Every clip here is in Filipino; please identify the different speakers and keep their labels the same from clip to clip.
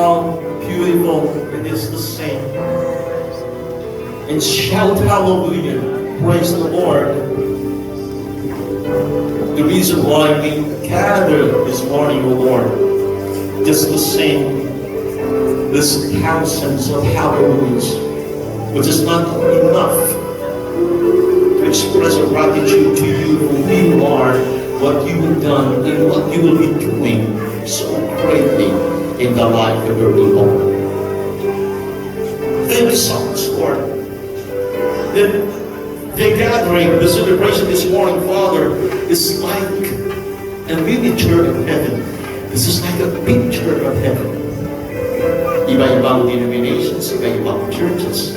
Speaker 1: how beautiful it is to sing and shout hallelujah, praise the Lord. The reason why we gather this morning, O Lord, just to sing this thousands of hallelujahs, which is not enough to express our gratitude to you for who you are, what you have done, and what you will be doing so greatly in the life of your people. Thank you so much, Lord. The gathering, the celebration this morning, Father, is like a miniature of heaven. This is like a picture of heaven. Iba-ibang denominations, iba-ibang churches,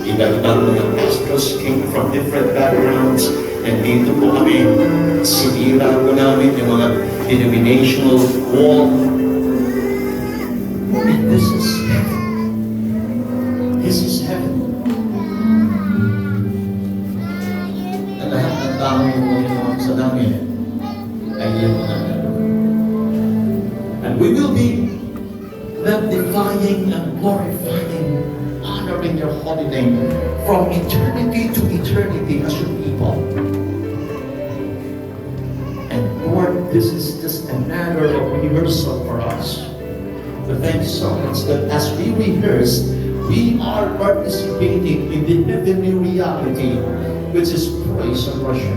Speaker 1: iba-ibang mga pastors came from different backgrounds, and dito po kami, sinira po namin yung mga denominational wall. And this is heaven. This is heaven. Ang lahat ng tao yung Panginoon sa namin ay iyan mo namin. And we will be magnifying and glorifying, honoring your holy name from eternity to eternity as your people. And Lord, this is just a matter of rehearsal for us. But thank you so much that as we rehearse, we are participating in the heavenly reality, which is praise and worship.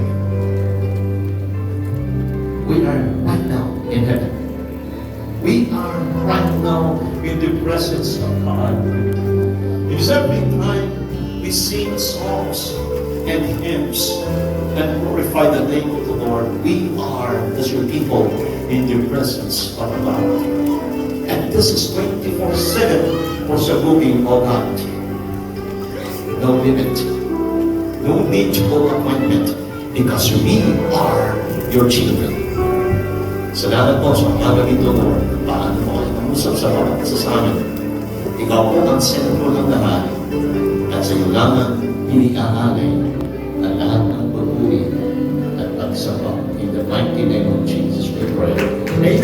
Speaker 1: We are right now in heaven. We are right now in the presence of God. Because every time we sing songs and hymns and glorify the name of the Lord, we are, as your people, in the presence of God. And this is 24/7 for Sabuging all night. No limit, no need to go appointment, because we are your children. Salamat po sa umaga ito, Lord. Paano mo kayo namusap sa bawat isa sa amin. Ikaw po ang sentro ng lahat. At sa iyo lamang iniaalay ang lahat ng pagpuri at pagsamba. In the mighty name of Jesus we pray. Amen!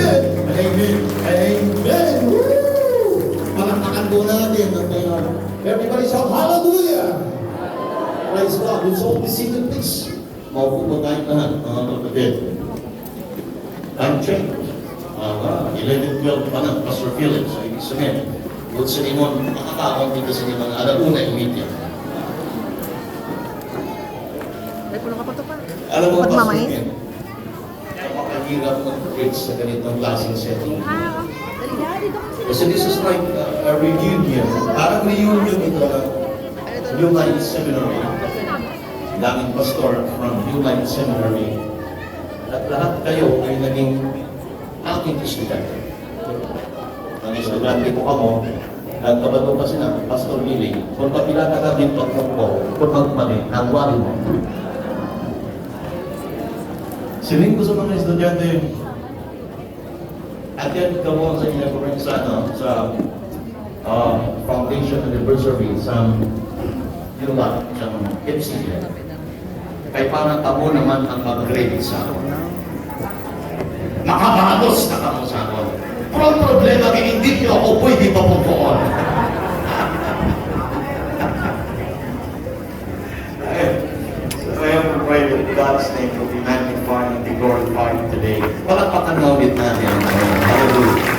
Speaker 1: Amen! Amen! Woo! Palakpakan po natin ang ngayon. Everybody shout hallelujah! Praise God. Let's all be seated, please. Maupo po tayo lahat, mga kapatid. Time change. 11-12 pa lang, Pastor Philip. So, ibig sabihin, good sa inyo, makakaon dito sa inyo mga alauna yung media. Alam mo, Pastor Philip, napakahirap mag-preach sa ganitong klaseng setting. Kasi this is like a reunion. Parang reunion ito ng New Life Seminary. Daming pastor from New Life Seminary. At lahat kayo ay naging aking estudyante. Ang estudyante ko kamo, nagkabato pa sila, Pastor Billy, kung papila ka din pagkakbo, kung magmali, ang wali mo. Siling ko sa mga estudyante, attend ka mo sa inaugurang sa foundation anniversary sa Yula, sa FCA. Kaya parang tamo naman ang mag-grade sa ako. Makabalos na kamo sa ako. Pero ang problema kaya hindi nyo ako pwede papupuon. So I am praying that God's name will be magnified and be glorified today. Palakpakan na ulit natin. Hallelujah.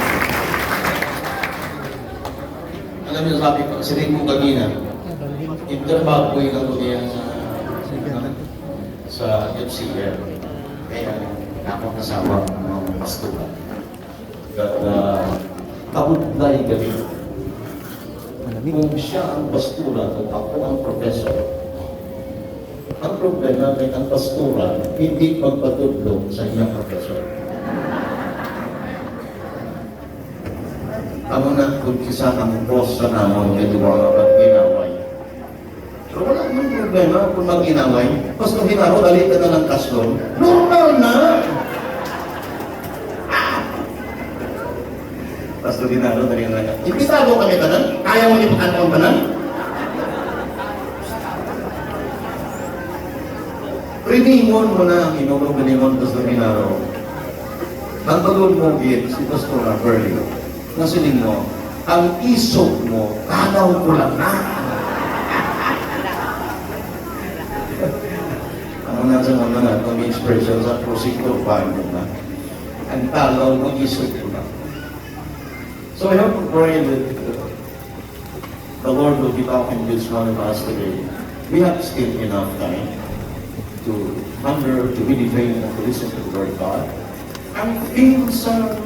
Speaker 1: Alam niyo, sabi ko, siling ko kanina, interview ko yung natulihan sa FCL. Kaya ako kasama ng pastora. At kabudlay kami. Kung siya ang pastora at ako ang professor, ang problema ay ang pastora hindi magpatudlog sa iyang professor. Amo na kung kisa ang boss sa namon kaya mga pag-inaway. Pero wala namang problema kung mag-inaway. Pastor Hinaro, dali ka na ng kaston. Normal na! Pastor Hinaro, dali ka na. Imbitado kami tanan? Kaya mo niyo pagkataon tanan? Riningon mo na ang inulong ganingon, Pastor Hinaro. Nagpagod mo, si Pastor Berlio. Nasiling mo, ang isog mo, tanaw ko lang na. Ano na sa mga na, kung expression sa prosecutor pa na, ang talaw mo, isog ko lang. So I hope and pray that the Lord will be talking to each one of us today. We have still enough time to ponder, to meditate, and to listen to the Word of God. Ang theme sa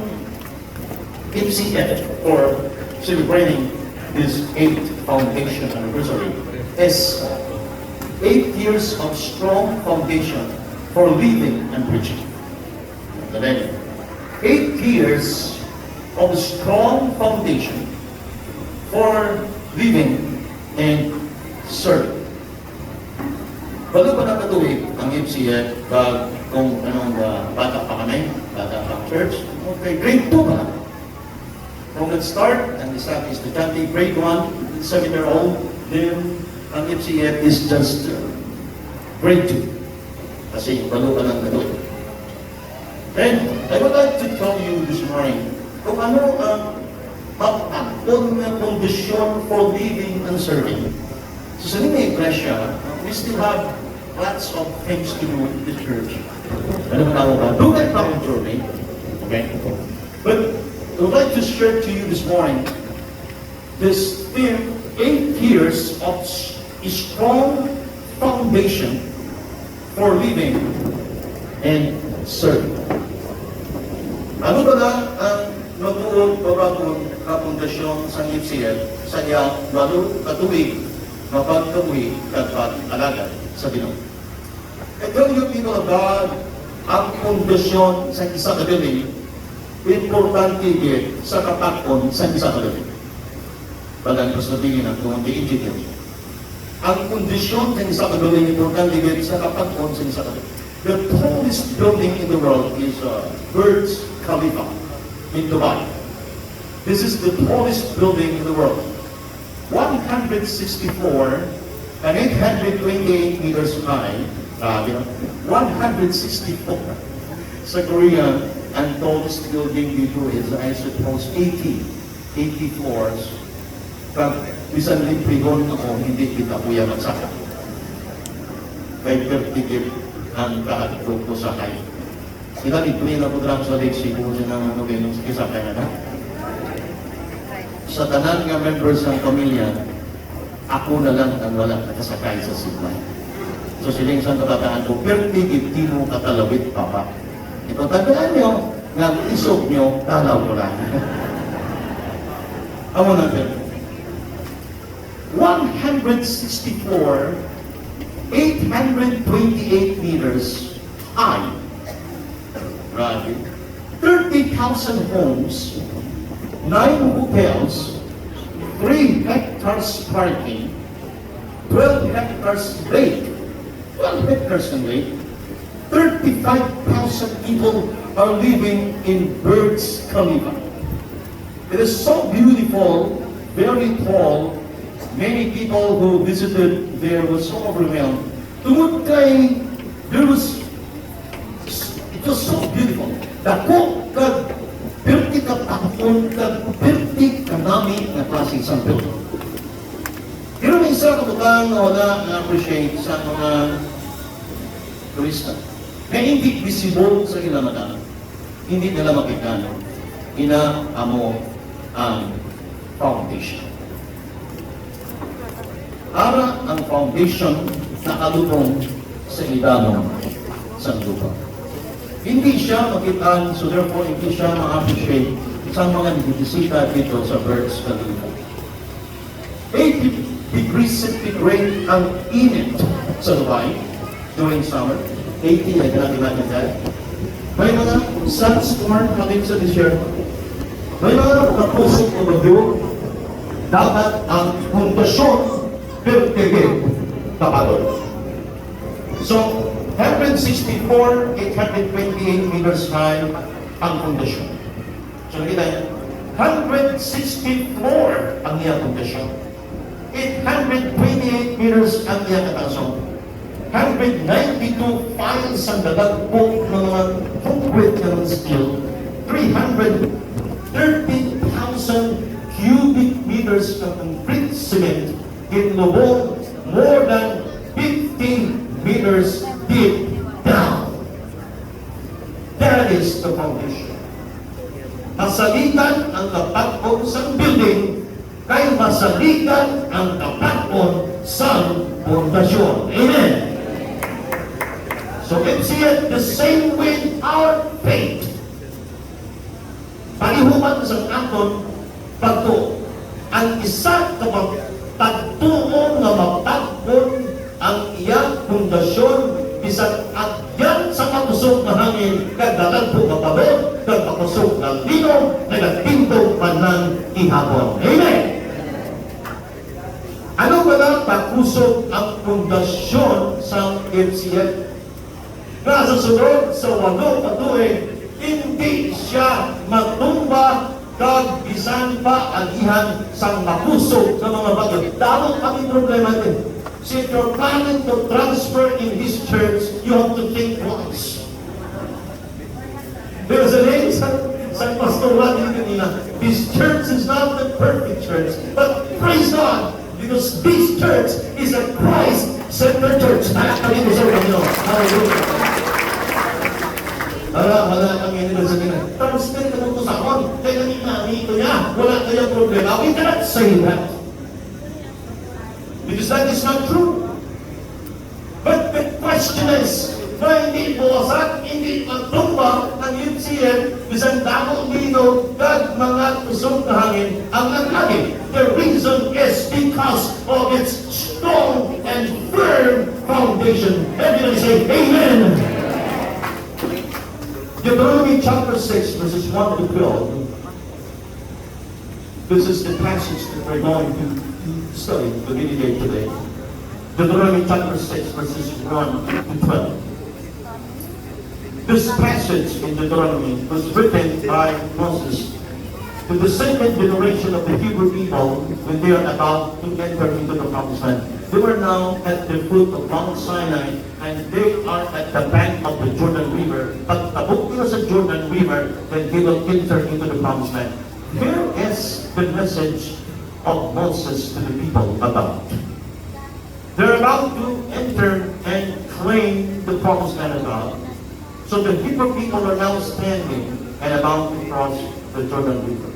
Speaker 1: MCF, or celebrating this 8th foundation anniversary, is 8 years of strong foundation for living and preaching. Then, 8 years of strong foundation for living and serving. Bago pa nakatuwid ang MCF, kung anong bata pa kami, bata pa church, okay, grade 2 pa lang. From the start, and establish the country, grade 1, 7-year-old, then ang MCF is just grade 2. Kasi bago pa lang natuwid. And I would like to tell you this morning kung ano ang mapakon na kondisyon for living and serving. So sa mga iglesia, we still have lots of things to do in the church. Ano ba tawag ba? Do that from journey. Okay? But I would like to share to you this morning this theme, 8 years of a strong foundation for living and serving. Ano ba na ang magtuon o bagong kapundasyon sa MCF sa iya bago katuwig, mapagkabuhi at pag-alaga sa Ginoo? And tell you people of God, ang pundasyon sa isa kagaling, importante din sa katakon sa isa kagaling. Balang pasabihin ang tuwang di-engineer. Ang kondisyon sa isa kagaling, importante din sa katakon sa isa kagaling. The tallest building in the world is Burj Khalifa in Dubai. This is the tallest building in the world. 164 and 828 meters high. 164. Sa Korea, ang tallest building dito is, I suppose, 80 floors. But bisan liprigon ako, hindi kita kuya magsaka. Kay pertigil ang kahatipog ko sa kay. Kita libre na po drang sa Lexi kung siya ng ano ganyan sa kisakay na. Sa tanan nga members ng pamilya, ako na lang ang wala nakasakay sa sibay. So siling sa natataan ko, pertigil tino katalawit papa. Ito tandaan nyo, nga isog nyo, talaw ko lang. Amo natin. 164, 828 meters high. Grabe. 30,000 homes, 9 hotels, 3 hectares parking, 12 hectares lake, 12 hectares in lake, 35,000 people are living in Burj Khalifa. It is so beautiful, very tall. Many people who visited there were so overwhelmed. Tungod kay, it was so beautiful. Dako kag perti ka takon kag perti kanami na klase isang building. Pero may isa kabutang na wala na-appreciate sa mga turista na hindi visible sa ilang mata. Hindi nila makita. Ina-amo ang foundation. Ara ang foundation na kalutong sa ibabaw sa lupa. Hindi siya makitaan, so therefore hindi siya ma-appreciate sa mga nagbibisita dito sa Burj Khalifa. 80 degrees centigrade ang init sa Dubai during summer. 80, I cannot imagine that. May mga sunstorm coming sa desierto. May mga kapusok o bagyo. Dapat ang pundasyon pertigil kapatid. So, 164, 828 meters high ang pundasyon. So, nakita niyo, 164 ang iyang pundasyon. 828 meters ang iyang katasong. 192 files ang dadagpong ng mga concrete ng steel. 330,000 cubic meters ng concrete cement, it lubog more than 50 meters deep down. That is the foundation. Masaligan ang kapatpon sa building, kay masaligan ang kapatpon sa pundasyon. Amen. So it's yet the same with our faith. Palihuman sa aton pagtuo. Ang isa kapag pagtuo nga mapagpon ang iyang pundasyon bisan agyan sa kakusog na hangin kagdalag po mapabot kag kakusog ng linom nagagpintog pa ng ihapon. Amen! Ano ba na pakusog ang pundasyon sa FCF? Na sa sunod sa walo patuig, hindi siya matumba kag bisan pa agihan sang makusog sa mga bago. Damo kami problema din. So if you're planning to transfer in this church, you have to think twice. There's a name sa Pastor Rodney kanina. This church is not the perfect church, but praise God, because this church is a Christ-centered church. Kami mo sa Panginoon. Hallelujah. Wala kami nila sa kanya. Transfer ka mo sa kon. Kaya nami ito niya. Wala kayong problema. We cannot say that. Because that is not true. But the question is, na hindi buwasak, hindi magtumba ng UCM, bisan damong dito, kag mga kusog na hangin ang naglagi. The reason is because of its strong and firm foundation. Everybody say, Amen! Deuteronomy chapter 6, verses 1 to 12. This is the passage that we're going to study, to meditate today. Deuteronomy chapter 6, verses 1 to 12. This passage in Deuteronomy was written by Moses to the second generation of the Hebrew people when they are about to enter into the promised land. They were now at the foot of Mount Sinai and they are at the bank of the Jordan River. Pagtabok nila sa Jordan River, then they will enter into the promised land. Here is the message of Moses to the people about. They're about to enter and claim the promised land of God. So the Hebrew people are now standing and about to cross the Jordan River.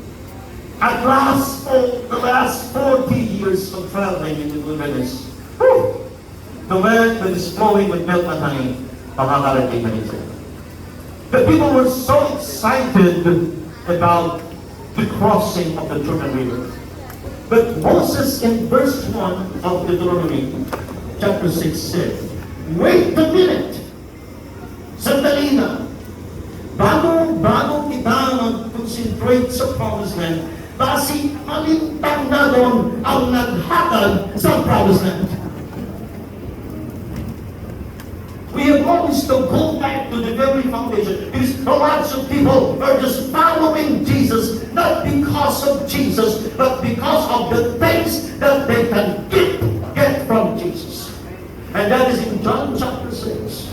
Speaker 1: At last, the last 40 years of traveling in the wilderness, the land that is flowing with milk and honey, makakarating na ito. The people were so excited about the crossing of the Jordan River. But Moses in verse 1 of Deuteronomy chapter 6 said, wait a minute! Sandali na! Bago kita mag-concentrate sa promised land, basi alintang na doon ang naghatag sa promised land. We have always to go back to the very foundation because lots of people are just following Jesus not because of Jesus but because of the things that they can get from Jesus. And that is in John chapter 6.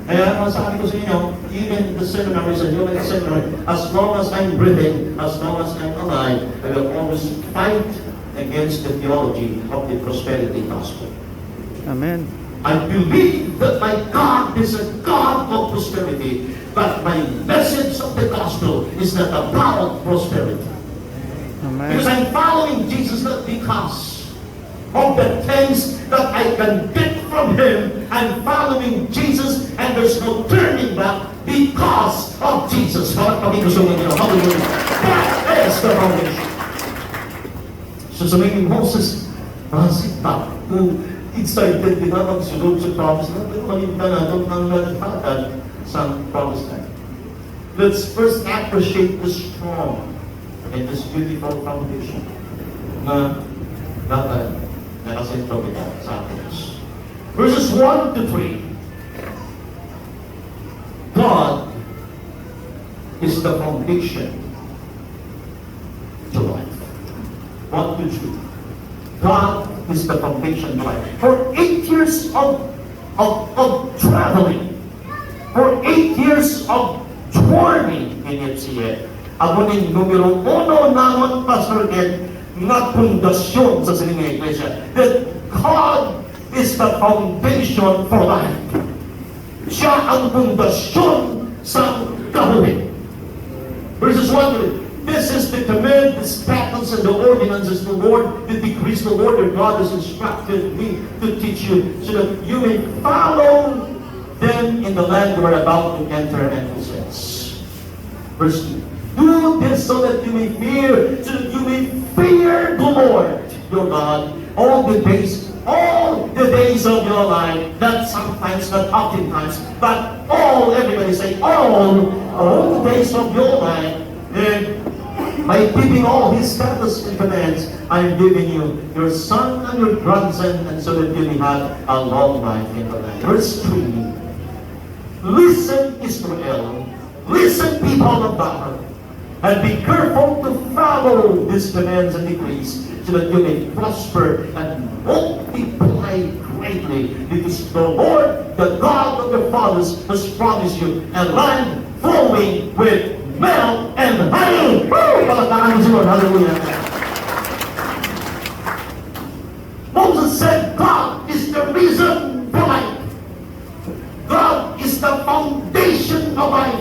Speaker 1: Kaya masabi ko sa inyo, even the seminary, sa human seminary, as long as I'm breathing, as long as I'm alive, I will always fight against the theology of the prosperity gospel.
Speaker 2: Amen.
Speaker 1: I believe that my God is a God of prosperity, but my message of the gospel is not about prosperity.
Speaker 2: Amen.
Speaker 1: Because I'm following Jesus not because of the things that I can get from Him. I'm following Jesus and there's no turning back because of Jesus. Hallelujah. That is the foundation. So sabihin ni Moses, bakit pa kung excited din na magsunod sa promise na pero malimta na doon ang naghatag sa promise na. Let's first appreciate the strong and this beautiful foundation na dapat nakasentro kita sa atin. Verses 1 to 3. God is the foundation to life. 1 to 2. God is the foundation to life. For 8 years of traveling, for 8 years of journey in FCA, ako ning numero 1 naman, Pastor Ed, na pundasyon sa sining iglesia. That God is the foundation for life. Siya ang pundasyon sa kabuhi. Verses 1, this is the command, the statutes, and the ordinances the Lord, the decrees the Lord your God has instructed me to teach you, so that you may follow them in the land you are about to enter and possess. Verse 2, do this so that you may fear, the Lord your God all the days of your life, not sometimes, not oftentimes, but everybody say, all the days of your life, and by keeping all His statutes and commands, I am giving you, your son and your grandson, and so that you may have a long life in the land. Verse 3, listen, Israel, listen, people of God, and be careful to follow these commands and decrees, so that you may prosper and multiply greatly, because the Lord, the God of your fathers, has promised you a land flowing with milk and honey. Woo! Palakpakan mo si Lord. Hallelujah. Moses said, God is the reason for life. God is the foundation of life.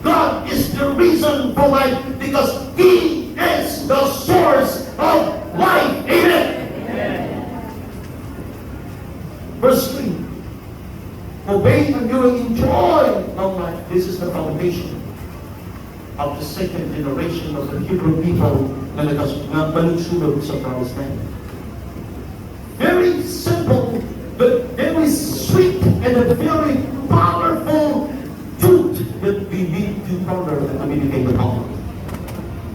Speaker 1: God is the reason for life, because He is the source of life. Amen. Verse 3, obey and you will enjoy long life. This is the foundation of the second generation of the Hebrew people na nagbalugsulog sa promised land. Very simple, but very sweet and a very powerful truth that we need to ponder and communicate upon.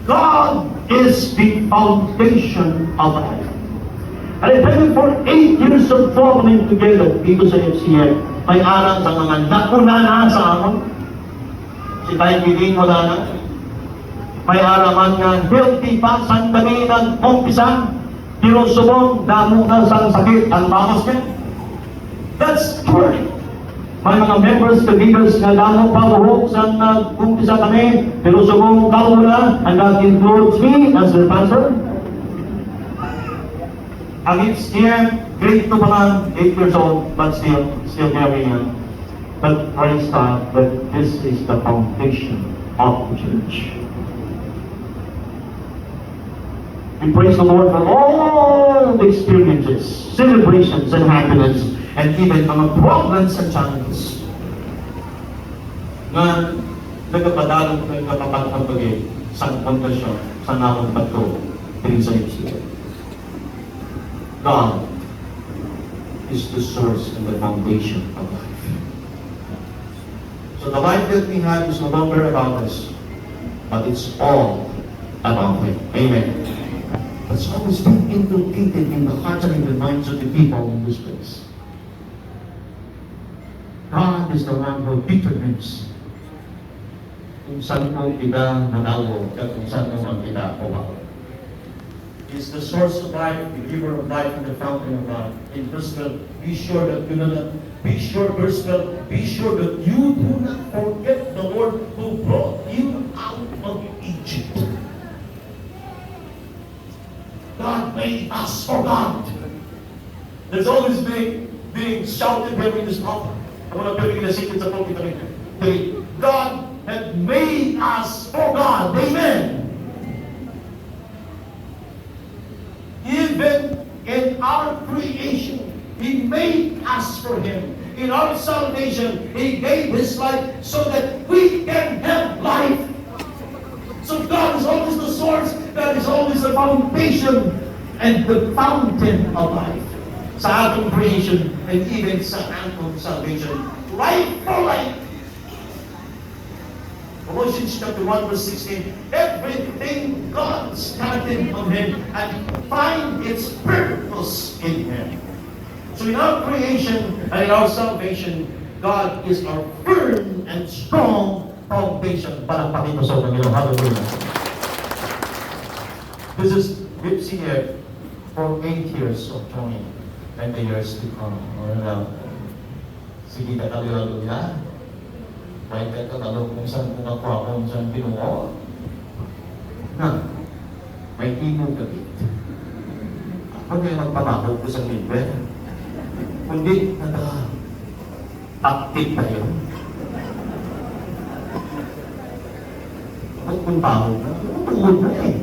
Speaker 1: God is the foundation of life. And I tell you, for 8 years of traveling together dito sa FCF, may aral sa mga nakuna na sa amon. Si Tayo Piling wala na. May araman nga, healthy pa, saan kami nag-umpisa, tinusubong, damo na sa sakit, ang bakas niya. That's true. May mga members, leaders na damo pa buhok, saan nag-umpisa kami, tinusubong, tao na, and that includes me as the pastor. Ang it's here, grade 2 pa lang, 8 years old, but still very young. But praise God, that this is the foundation of the church. We praise the Lord for all the experiences, celebrations, and happiness, and even mga problems and challenges na nagpapadalong ng kapapagpagpagay sa pundasyon, sa namang bato, din sa FCF. God is the source and the foundation of life. So the life that we have is no longer about us, but it's all about Him. Amen. That's always been inculcated in the hearts and in the minds of the people in this place. God is the one who determines kung saan mo kita nanalo at kung saan mo ang kita kumakaw. Is the source of life, the giver of life, and the fountain of life. In verse 12, be sure that you do not, be sure that you do not forget the Lord who brought you out of Egypt. God made us for God. There's always being shouted here in this altar. I want to put in the secret of God had made us for God. Amen. Even in our creation, He made us for Him. In our salvation, He gave His life so that we can have life. So God is always the source, that is always the foundation and the fountain of life. Sa atong creation and even sa atong salvation. Life for life. Colossians chapter 1 verse 16, everything God started on Him and find its purpose in Him. So in our creation and in our salvation, God is our firm and strong foundation. Parang pakita sa Panginoon. Hallelujah. This is FCF for 8 years of joining and the years to come. Sige ka kalila-lula. May katalog kung saan kumakuha, kung saan pinuha. Na, may timog kapit. Huwag kayo magpapakaw ko sa member. Kundi, active tayo. Huwag kong tao na. Huwag na eh.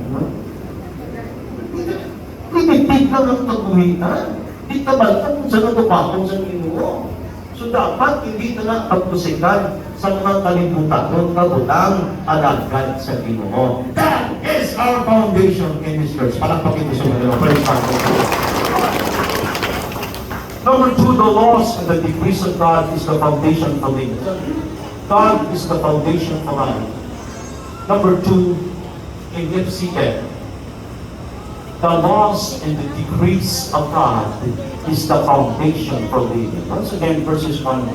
Speaker 1: Pinitig lang ang pag-uwitan. Di tabaltan kung saan natupakong sa Ginoo. So dapat hindi na lang pagpusikan sa mga kalibutan ng kabutang alagad sa Ginoo. That is our foundation in this church. Palakpakin ko sa mga praise God. Number 2, the laws and the decrees of God is the foundation for me. God is the foundation for life. Number 2, in FCF, the laws and the decrees of God is the foundation for living. Once again, verses 1.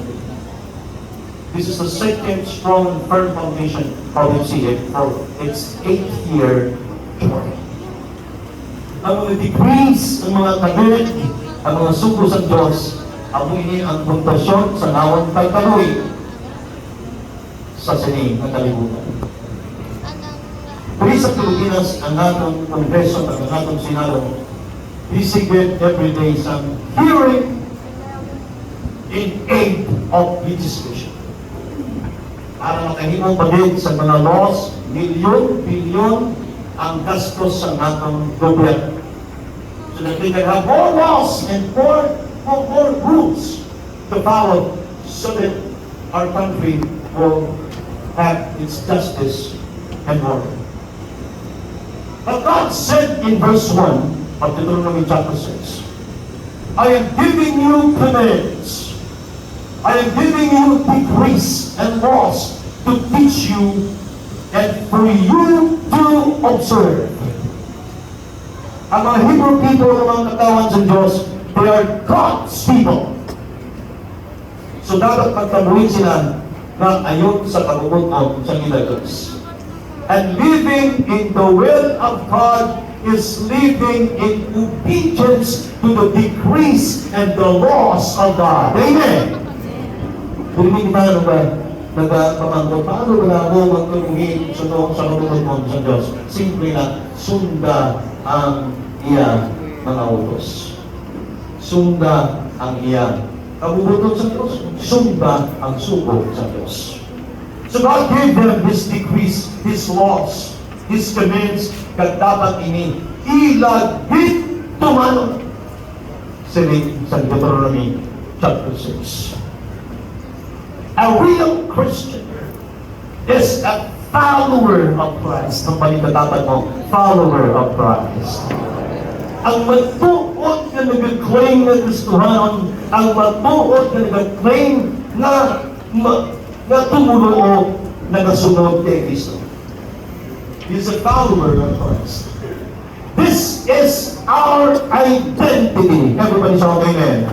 Speaker 1: This is the second strong and firm foundation of FCF for its 8th-year journey. Ang mga decrees, ang mga tagulit, ang mga sugo sa Diyos, ang ini ang pundasyon sa nawang pagkaluwi sa sining ng kalibutan. Puri sa Pilipinas, ang atong Kongreso at ang atong Senado, received every day some hearing in aid of legislation. Para makahimong bagay sa mga laws, bilyon ang gastos sa atong gobyerno. So that we can have more laws and more rules to follow so that our country will have its justice and order. But God said in verse 1 of Deuteronomy chapter 6, I am giving you commands. I am giving you decrees and laws to teach you and for you to observe. Ang mga Hebrew people ng mga katawan sa Diyos, they are God's people. So dapat magtabuhin sila na ayon sa kabubuton sa Diyos. And living in the will of God is living in obedience to the decrees and the laws of God. Amen. Hindi kita nagpapamangko, paano ba na ako magtulungin sa kabubuton sa Diyos? Simple na, sunda ang iyang mga utos. Sunda ang iyang kabubuton sa Diyos. Sunda ang sugo sa Diyos. So God gave them His decrees, His laws, His commands, kag dapat ini ilagit tumano. Sining sa Deuteronomy chapter 6. A real Christian is a follower of Christ. Ang paligadapat mo, follower of Christ. Ang matuod na nag-claim na Kristohanon, ang matuod na nag-claim na tumulo o nagasunod kay Kristo. He is a follower of Christ. This is our identity. Everybody say amen.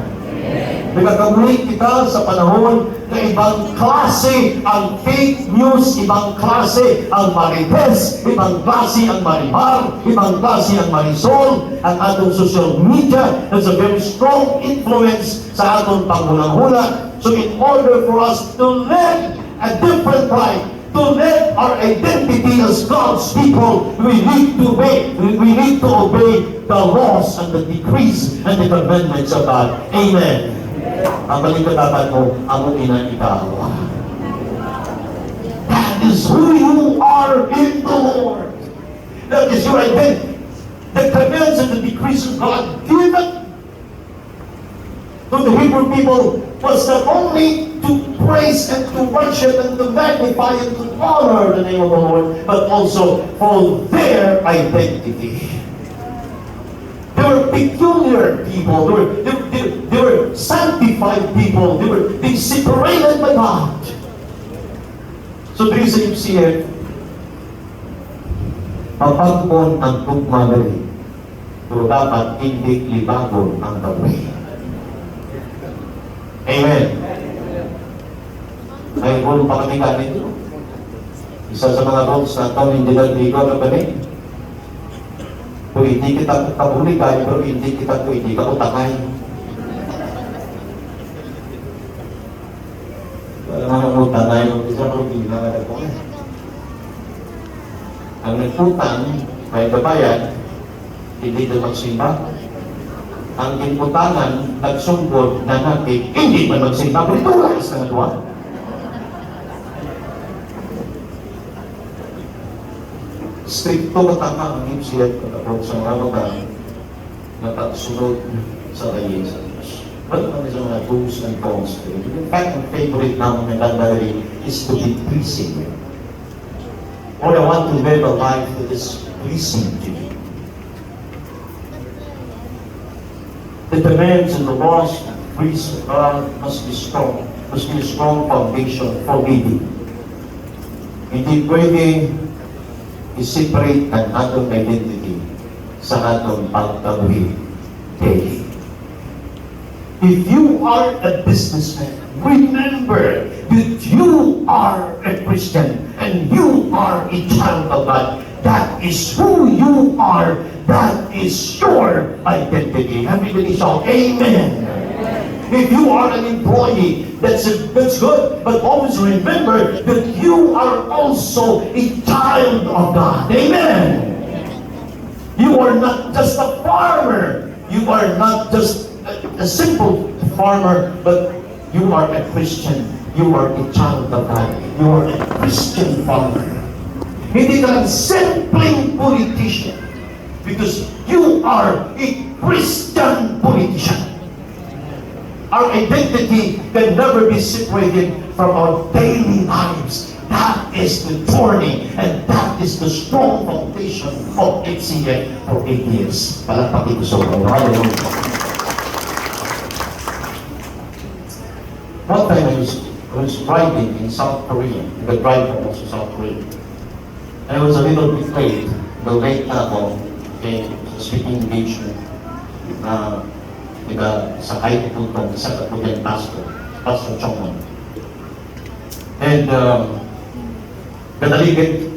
Speaker 1: Nagkakamulit kita sa panahon na ibang klase ang fake news, ibang klase ang marites, ibang klase ang marimar, ibang klase ang marisol. Ang atong social media has a very strong influence sa atong panghunahuna. So in order for us to live a different life, to live our identity as God's people, we need to obey the laws and the decrees and the commandments of God. Amen. Ang balikatapan mo, ang ina ikaw. That is who you are in the Lord. That is your identity. The commands and the decrees of God given to the Hebrew people was not only to praise and to worship and to magnify and to honor the name of the Lord, but also for their identity. They were peculiar people. They were sanctified people. They were being separated by God. So there is a FCF. Mapagpon ang tugmadali. Pero dapat hindi libago ang gawin. Amen. May rule pa kami kanito. Isa sa mga rules na ito, hindi nagbigo ang gabi. Kung hindi kita kabulikan, pero hindi ka utakay. Wala mga utakay, yung isa ko hindi na ko. Ang nagputang, may babayan, hindi ito magsimba. ang imputangan nagsunggod na natin, hindi man magsimba, ito guys na nagawa. Stricto matama ang MCF katapos sa mga na pagsunod sa kaya sa Diyos. But one is mga do's and don'ts. In fact, ang favorite namin na gagawin is to be pleasing. Or I want to live a life that is pleasing to you. The demands and the laws and grace of God must be strong. Must be a strong foundation for living. Hindi pwede i-separate ang atong identity sa atong pagkabuhi daily. If you are a businessman, remember that you are a Christian and you are a child of God. That is who you are. That is your identity. Everybody shout, Amen. If you are an employee, that's good. But always remember that you are also a child of God. Amen. You are not just a farmer. You are not just a simple farmer, but you are a Christian. You are a child of God. You are a Christian farmer. Hindi ka lang simpleng politician because you are a Christian politician. Our identity can never be separated from our daily lives. That is the journey and that is the strong foundation of HCF for 8 years. Palakpakin ko sa mga. Hallelujah. One time I was riding in South Korea. The driver was in South Korea. And I was a little bit late. The late na ako, okay, speaking engagement na sa kahit itutong isa katulad Pastor Chongman. And kadaligid.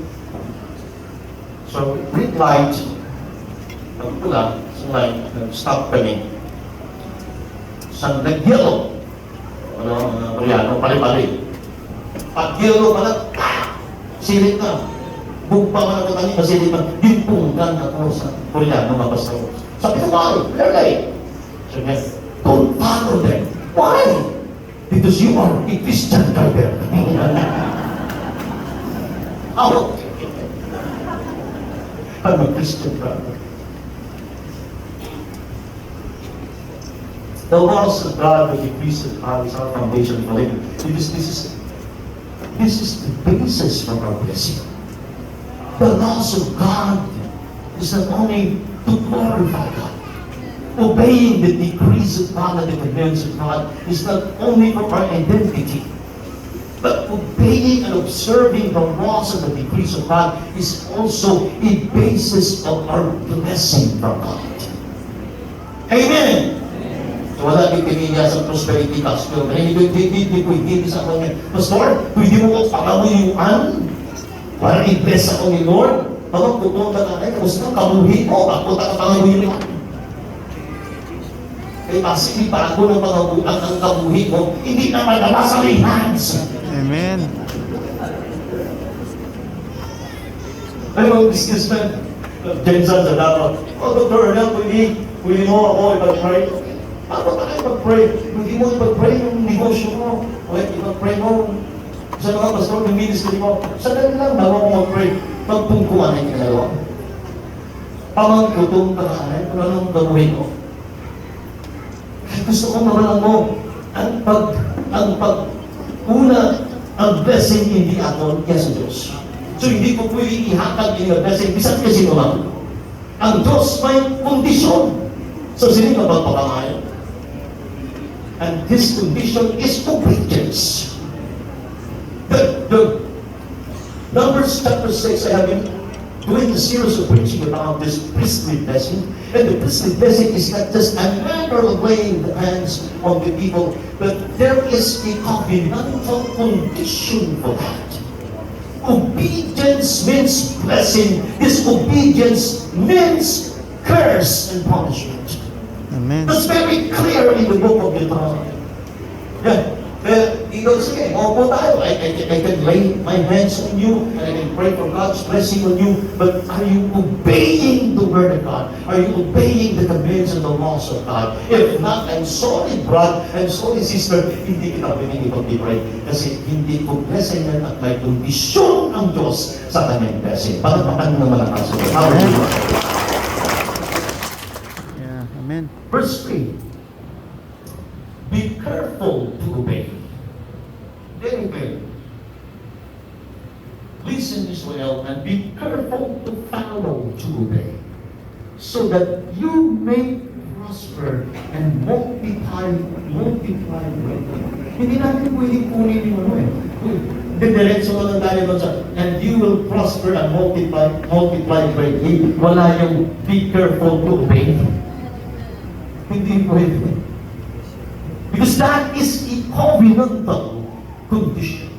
Speaker 1: So, red light, pagpula, sa light, stop kami. Sa nag-yellow, Koreano, pali-pali. Pag-yellow pala, sirit na. Bugpa man ako kanina, sirit na. Dimpunggan ako sa Koreano, mga pastor. Sabi ko, red light. Sabi niya, don't follow them. Why? Because you are a Christian driver. How? I'm a Christian driver. The laws of God with the peace of God is our foundation for living. Because this is the basis for our blessing. The laws of God is not only to glorify God. Obeying the decrees of God and the commands of God is not only for our identity, but obeying and observing the laws and the decrees of God is also a basis of our blessing from God. Amen! So wala din kanya sa prosperity gospel. Hindi pwede sa kanya. Pastor, pwede mo ko pangamuyuan para i-bless ako ni Lord? Pagod pupunta ka na, kamusta kamuhi mo? Pagpunta ka pangamuyuan. Kaya kasi pa ako ng pangabuan ang kamuhi mo, hindi na madala sa may hands.
Speaker 2: Amen.
Speaker 1: Ano ang businessman? Jensen sa dapat. Dr. Ernel, pwede mo ako ipag-pray? Ako na ipag-pray. Pwede mo ipag-pray yung negosyo mo. O ipag-pray mo sa mga pastor ng ministry mo. Sandali lang, bago ako mag-pray. Magpungkuhan ang ginagawa. Pamangkutong karanay, kung anong gawin mo. Gusto ko mamalang mo ang pag-una, ang blessing hindi ako, yes, Diyos. So hindi ko pwede ihatag yung blessing, bisan kasi naman. Ang Diyos may kondisyon. So sino ka magpapamayan? And this condition is obedience. The Numbers chapter 6, I have been doing a series of preaching about this priestly blessing. And the priestly blessing is not just a matter of laying the hands on the people, but there is a covenantal condition for that. Obedience means blessing. Disobedience means curse and punishment.
Speaker 2: Amen.
Speaker 1: That's very clear in the book of Deuteronomy. Yeah. Ikaw, sige, maupo tayo. I can lay my hands on you and I can pray for God's blessing on you. But are you obeying the Word of God? Are you obeying the commands and the laws of God? If not, I'm sorry, brother, I'm sorry, sister, hindi kita pwedeng ipag-pray. Kasi hindi ko blessing yan at may kondisyon ang Diyos sa kanyang blessing. Pagpakan naman ang kaso. Hallelujah.
Speaker 2: Yeah. Amen.
Speaker 1: Verse 3. Be careful to obey. Very well. Listen, Israel, and be careful to follow to obey, so that you may prosper and multiply greatly. Hindi natin pwedeng kunin yung ano eh. Didiretso mo lang tayo doon sa, and you will prosper and multiply greatly. Wala yung be careful to obey. Hindi pwede. Because that is a covenantal condition.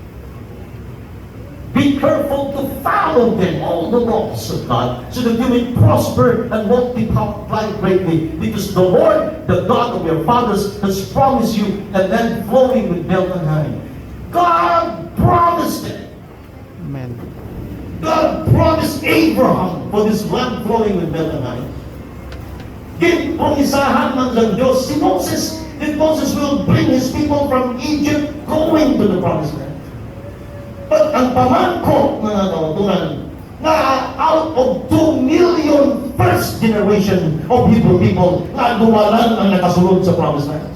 Speaker 1: Be careful to follow them, all the laws of God, so that you may prosper and multiply greatly. Because the Lord, the God of your fathers, has promised you a land flowing with milk and honey. God promised it.
Speaker 2: Amen.
Speaker 1: God promised Abraham for this land flowing with milk and honey. Pong-isahan man ng Diyos si Moses, that Moses will bring his people from Egypt going to the promised land. But ang pamangkot mga kautunan, na out of 2 million first generation of Hebrew people na dumalan ang nakasunod sa promised land.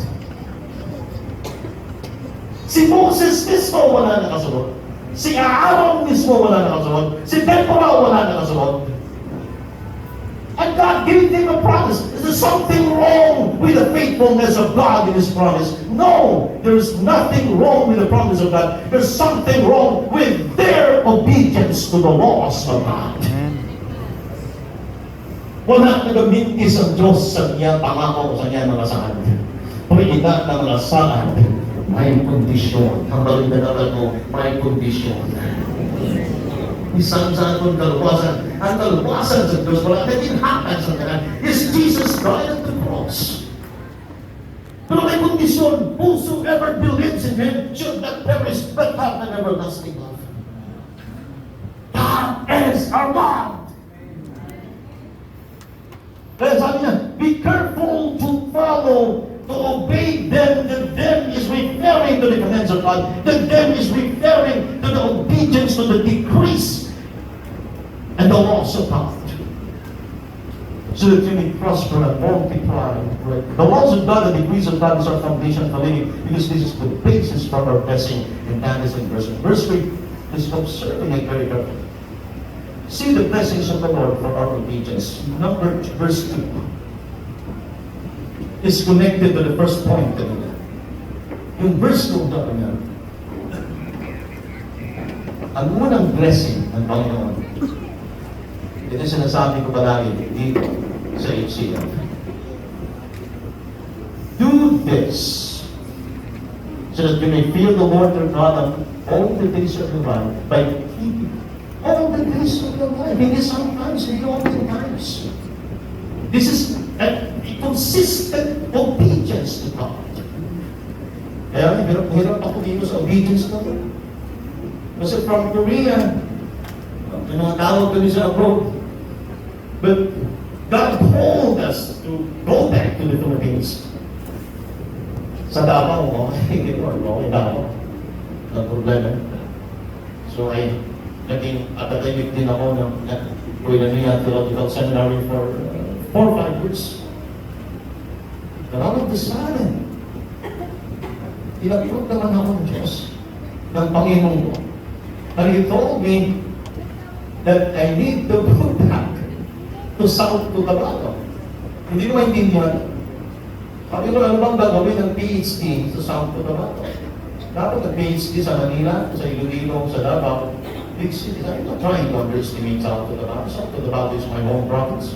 Speaker 1: Si Moses mismo wala nakasunod. Si Aaron mismo wala nakasunod. Si Deborah wala nakasunod. And God gave them a promise. Is there something wrong with the faithfulness of God in His promise? No, there's nothing wrong with the promise of God. There's something wrong with their obedience to the laws of God.
Speaker 2: Amen.
Speaker 1: Wala nagamintis ang Diyos sa kanyang pangako sa kanyang mga saan. Pagkita ng mga saan, may kondisyon. Ang balindanalan mo, may kondisyon. Isang sa atong kaluwasan. Ang kaluwasan sa Diyos, wala na dinhakan sa kanya, is Jesus died on the cross. Pero may kondisyon, whosoever believes in Him should not perish, but have an everlasting life. God is our God. Kaya sabi niya, be careful to follow, to obey them. The them is referring to the commands of God. The them is referring to the obedience to the decrees and the laws of God, so that you may prosper and multiply. The laws of God and the decrees of God is our foundation for living, because this is the basis for our blessing, and that is in verse 3. Is observing it very carefully. See the blessings of the Lord for our obedience. Verse 2 is connected to the first point kanina. Yung verse 2 dapat niya, ang unang blessing ng Panginoon, ito sinasabi ko palagi dito sa HCF. Do this so that you may fear the Lord your God on all the days of your life by keeping all the days of your life. Hindi sometimes, hindi oftentimes. This is a consistent obedience to God. Kaya hirap ako dito sa obedience na ito. Kasi from Korea, may mga tawag kami sa abroad. But God told us to go back to the Philippines. Sa Davao, okay Davao. Ang problema. So naging academic din ako ng Koinonia Theological Seminary for 4 or 5 years. But all of the sudden, tinagpot naman ako ng Diyos, ng Panginoon ko. And He told me that I need to go back to South Cotabato. Hindi ko maintindihan. Sabi ko, ano bang gagawin ng PhD sa South Cotabato? Dapat nag-PhD sa Manila, sa Iloilo, sa Davao, big cities. I'm not trying to underestimate South Cotabato. South Cotabato is my home province.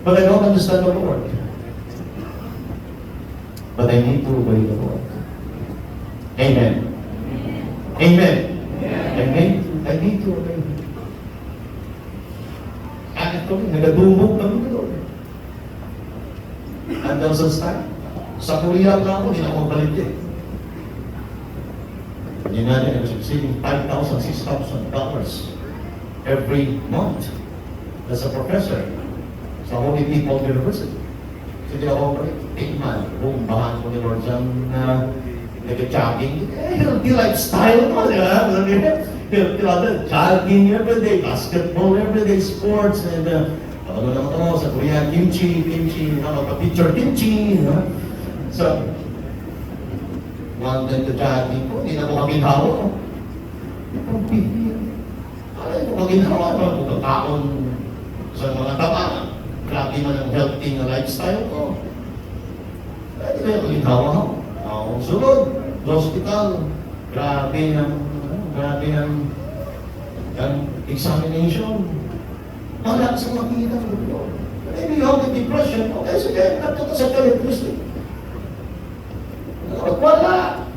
Speaker 1: But I don't understand the Lord. But I need to obey the Lord. Amen. Amen. I need to obey Him. At ito, nagadumog kami ng Lord. Hanggang sa start. Sa Korea lang ako, hindi na ako balik eh. Imagine natin, I was receiving $5,000, $6,000 every month as a professor sa Holy People University. So di ako, man, bumbahan ko ni Lord siyang nag-jogging. Healthy lifestyle mo, di ba? Healthy jogging everyday, basketball everyday, sports, and ano naman ito sa Korea, kimchi, picture kimchi, no? So, one time to jogging ko, hindi na ko maginhawa. Ang bihira. Alay ko maginhawa, ano, kakaon sa mga taba. Grabe man ang healthy na lifestyle ko. Hindi na yung maginhawa ako. Sunod, hospital. Grabe ang examination. Wala sa makikita ng Lord. Maybe you have the depression. Okay, sige, natuto sa electricity. Wala!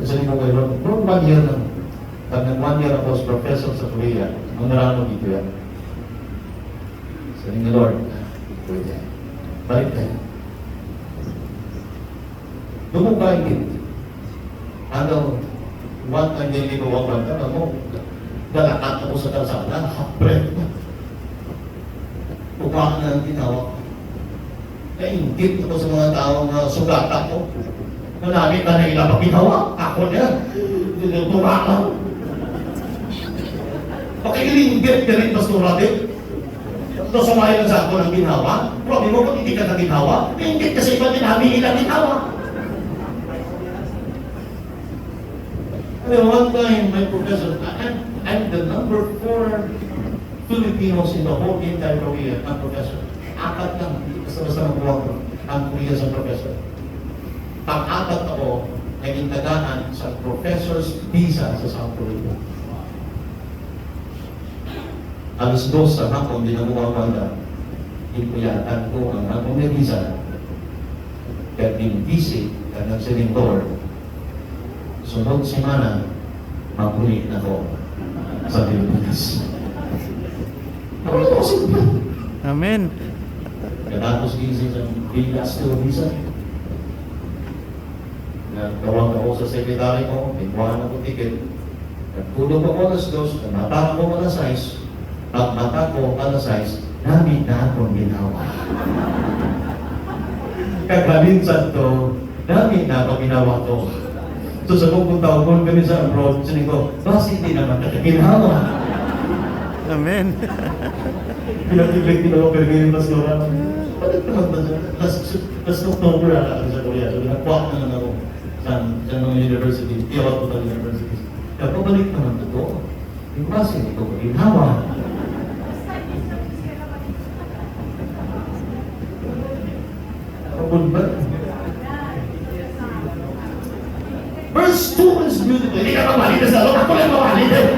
Speaker 1: Sabi ko kayo, bro, 1 year lang. Pag nag 1 year ako as professor sa Korea, ang narano dito yan. Sabi ni Lord, pwede. Balik tayo. Lumubagin. Hanggang one time din dito wag lang ka mo. Dalakat ako sa kalsada, half-breath na. Upakan na ang tinawag. Naingit ako sa mga taong sugata ko. Manamit na nila pag ginawa. Ako niya. Tumakaw. Pakilinggit ka rin, Pastor Rabi. Ito sumayon sa ako ng ginawa. Probi mo kung hindi ka na ginawa. Ingit kasi iba din namin ilang ginawa. One time, my professor, I'm the number 4 Filipinos in the whole entire Korea. I'm professor. 4 lang. Basta nakuha ko ang Korea sa professor. Pang-4 ako, naging tagaan sa professor's visa sa South Korea. Alas 2 sa hapon, di nakuha ko ang impuyatan ko ang hapon na visa. Kaya being busy, kaya nagsiling Lord. Sunod semana, mapulit na ko sa Pilipinas. Ako kasi ba?
Speaker 2: Amen.
Speaker 1: Katapos gising sa bigas to visa. Nagtawag ako sa sekretary ko, pinkuhan ako ticket. Nagtulog ako alas 2, mata ko alas 6. Pag mata ko alas 6, namin na akong ginawa. Kagalinsan to, namin na akong ginawa to. So sa pupunta ko kami sa abroad, sabi ko, bakit hindi naman nakaginawa?
Speaker 2: Amen.
Speaker 1: Pinag-ibig din ako pero ngayon mas lura. Bakit naman ba siya? Last October ako sa Korea. So nag-walk na lang ako sa mga university, theological universities. Kaya pabalik naman ito. Yung kasi hindi ko ginawa. Kapag ba? Verse 2 is beautiful. Hindi ka mamalit sa loob. Ako lang mamalit eh.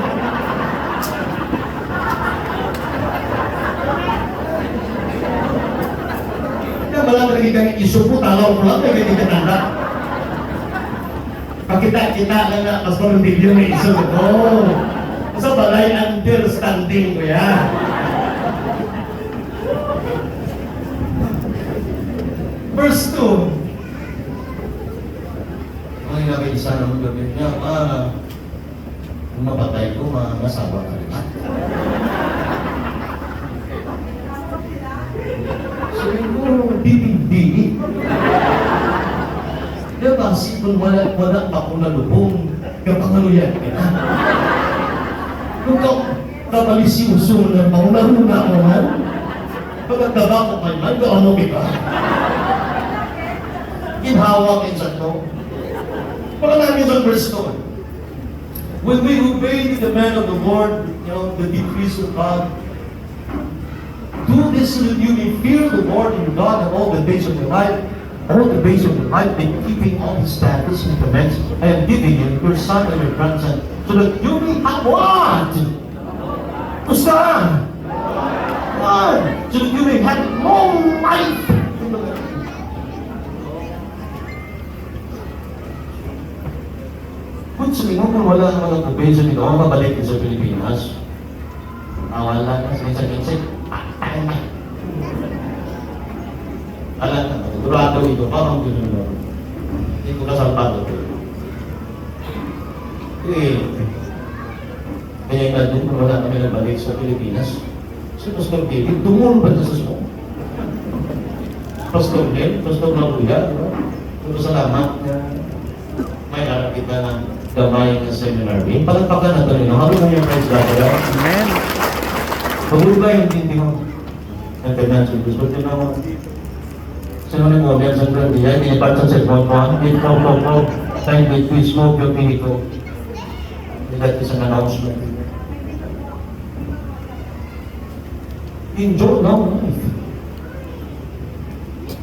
Speaker 1: Kaya malang nagiging isupo, talaw ko lang, nagiging katanda. Pakita-kita lang na, mas parang video may iso. Oh, sa balay understanding ko yan. Verse 2. Ang inabay isa naman gabi niya, kung mapatay ko, masaba ka rin. Sabi ko, bibig-bibig. Diba, sipon wala pa kung nalubong, kapangaluyan ka na. Kung kabalisiusun ng pangunahuna ko man, pagkagdaba ko kayo man, ano kita? Ginhawa kayo sa ito. Pagka namin sa verse 2. When we obey the command of the Lord, the decrees of God, do this so that you may fear the Lord your God all the days of your life, all the days of your life, in keeping all His statutes and commandments I am giving you, your son and your grandson, so that you may have what? Gusto? What? So that you may have long life. Kung sabihin mo kung wala naman ang probinsya nito, ako mabalik din sa Pilipinas. Wala na, minsan-minsan, patay na. Alam na, durado ito, parang gano'n. Hindi ko kasalpado ito. Kaya nga din, kung wala kami nabalik sa Pilipinas, si Pastor David, dumulong ba sa smoke? Pastor Ben, Pastor Mabuya, pero salamat na may harap kita ng gamay ng seminary. Palagpakan na ito rin. Habang na yung praise God.
Speaker 2: Amen.
Speaker 1: Pagulog ba yung tindi mo? Ang financial gusto din ako. Sino na mo, yan sa friend niya, hindi part ng cellphone ko, hindi po, time with we smoke yung pili ko. That is an announcement. Enjoy long life.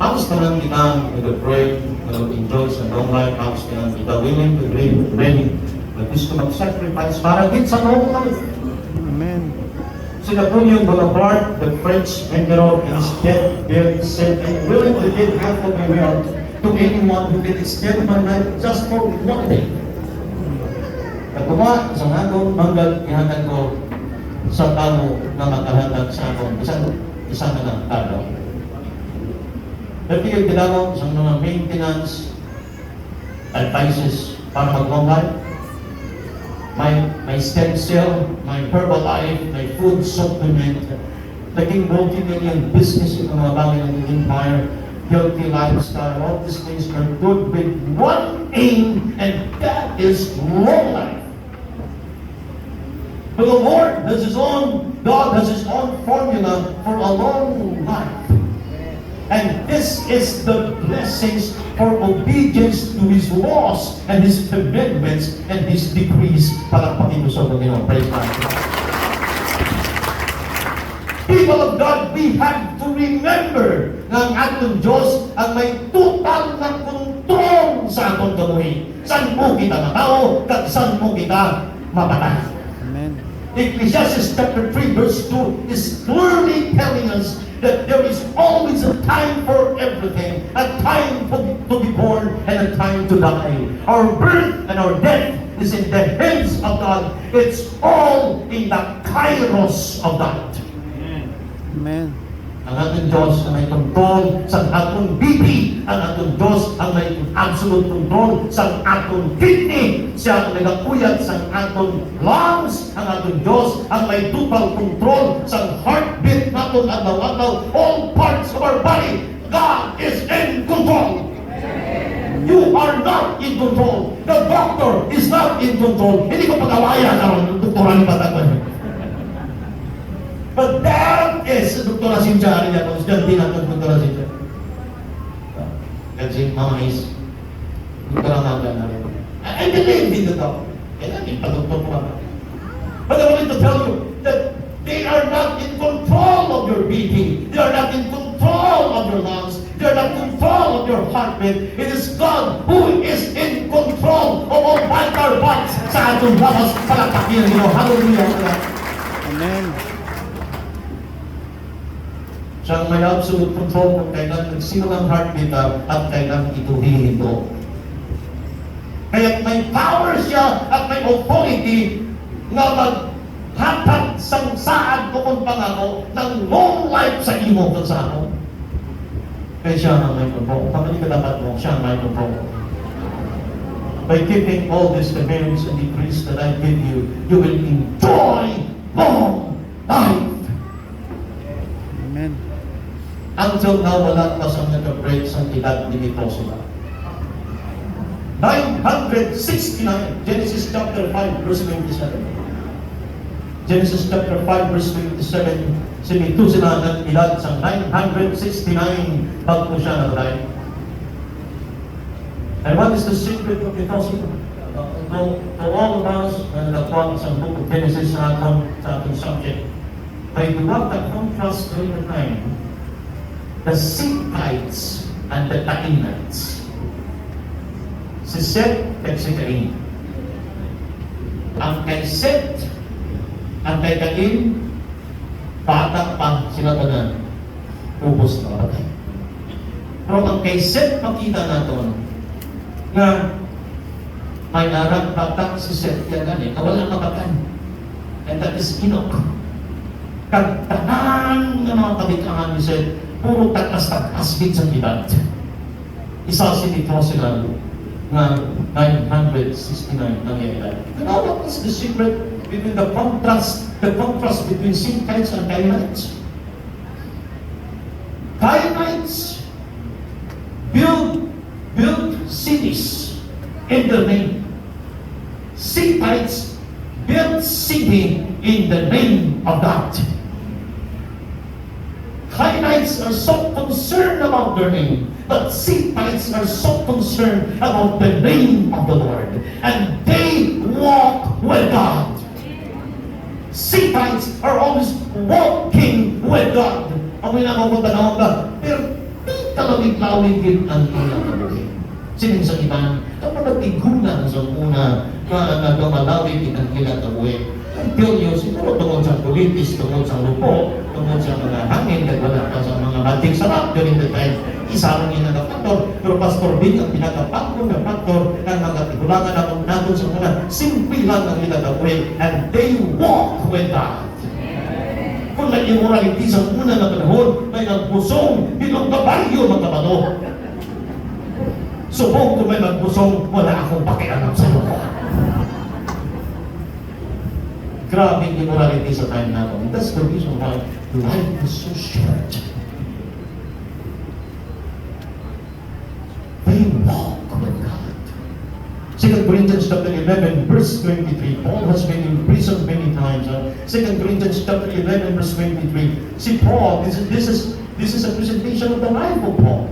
Speaker 1: Halos ka lang kita nag-pray, nag-enjoy sa long life, halos ka lang kita willing to live, ready, na gusto mag-sacrifice para din sa long life.
Speaker 2: Amen.
Speaker 1: Si Napoleon Bonaparte, the French emperor, is dead, buried, said, "I'm willing to give half of my wealth to anyone who can extend my life just for one day." Nagkuha sa agon, hanggang ihatag ko sa tao na makahatag sa agon. Isang na lang tao. Nagpigil tinawag sa mga maintenance advices para mag-long life. My stem cell, my Herbalife, my food supplement, naging multi-million business yung mga bagay ng empire, healthy lifestyle, all these things are good with one aim, and that is long life. But the Lord has His own, God has His own formula for a long life. And this is the blessings for obedience to His laws and His commandments and His decrees. Palakpakin mo sa Panginoon. Praise God. People of God, we have to remember na ang atong Diyos ang may total na kontrol sa atong gamuhi. Saan mo kita matao, at saan mo kita mapatay.
Speaker 2: Amen.
Speaker 1: Ecclesiastes chapter 3 verse 2 is clearly telling us that there is always a time for everything, a time to be born and a time to die. Our birth and our death is in the hands of God. It's all in the kairos of God.
Speaker 2: Amen.
Speaker 1: Ang ating Diyos ang may kontrol sa atong BP. Ang atong Diyos ang may absolute control sa atong kidney. Siya ang nagakuyat sa atong lungs. Ang atong Diyos ang may total control sa heartbeat natin adlaw-adlaw. All parts of our body. God is in control. You are not in control. The doctor is not in control. Hindi ko pag-awayan ang doktoran ni Batagman. But that is Dr. Cynthia niya, kung estudyante natin Dr. Cynthia. Kasi mga is, Dr. Naga na rin. I believe in the doctor. Kaya natin, pa-doktor ko ako. But I wanted to tell you that they are not in control of your BP. They are not in control of your lungs. They are not in control of your heartbeat. It is God who is in control of all vital parts sa atong labas. Palakpakin niyo. Hallelujah.
Speaker 2: Amen.
Speaker 1: Siya may absolute control kung kailan nagsino ng heartbeat at kailan ito hihinto. Kaya may power siya at may authority na maghatag sang saad ko kung pangako ng long life sa imo kung sa ako. Kaya siya ang may control. Kapag ka dapat mo, siya ang may control. By keeping all these commands and decrees that I give you, you will enjoy long life.
Speaker 2: Amen.
Speaker 1: Until now, wala pa sa nag-break sa edad limito sila. 969, Genesis chapter 5, verse 27. Genesis chapter 5, verse 27, sinito sila ng edad sa 969 bago siya nag-break. And what is the secret of itosi? To all of us na nagkuha sa book of Genesis sa ating subject, by what the contrast during the time, the Sithites and the Cainites. Si Seth at si Cain. Ang kay Seth, ang kay Cain, bata pa sila tanan. Ubos na patay. Pero ang kay Seth, makita natin na may narang bata si Seth yan gani, kawalang mapatan. And that is Enoch. Kagtanan ng mga kabitangan ni Seth, puro takas-takas din sa edad. Isa si Nitro sila. na 969 nangyayari. You know what is the secret between the contrast between Sinites and Cainites? Cainites build cities in their name. Sinites build city in the name of God. Cainites are so concerned about their name, but Sinites are so concerned about the name of the Lord. And they walk with God. Sinites are always walking with God. Ang pinakapunta ka, pero di kalawig-lawig ang ilang kabuhi. Sining sa iban, kapag nagtigunan sa una, na dumalawig ang ilang kabuhi, until yun, siguro tungkol sa politis, tungkol sa lupo, tungkol sa mga hangin, wala pa sa mga mating sarap during the time, isa lang yung nagapaktor, pero Pastor Big ang pinakapaktor na faktor ng mga tigulangan ako natin sa mga simple lang ang ilang kabuhi, and they walk with God. Kung nag-immorality sa una na panahon, may nagpusong, bilong kabaryo magkabalo. Subong kung may nagpusong, wala akong pakialam sa lupa. Grabe yung immorality sa time natin. That's the reason why life is so short. They walk with God. 2 Corinthians chapter 11, verse 23. Paul has been in prison many times. 2 Corinthians chapter 11, verse 23. See, Paul, this is a presentation of the life of Paul.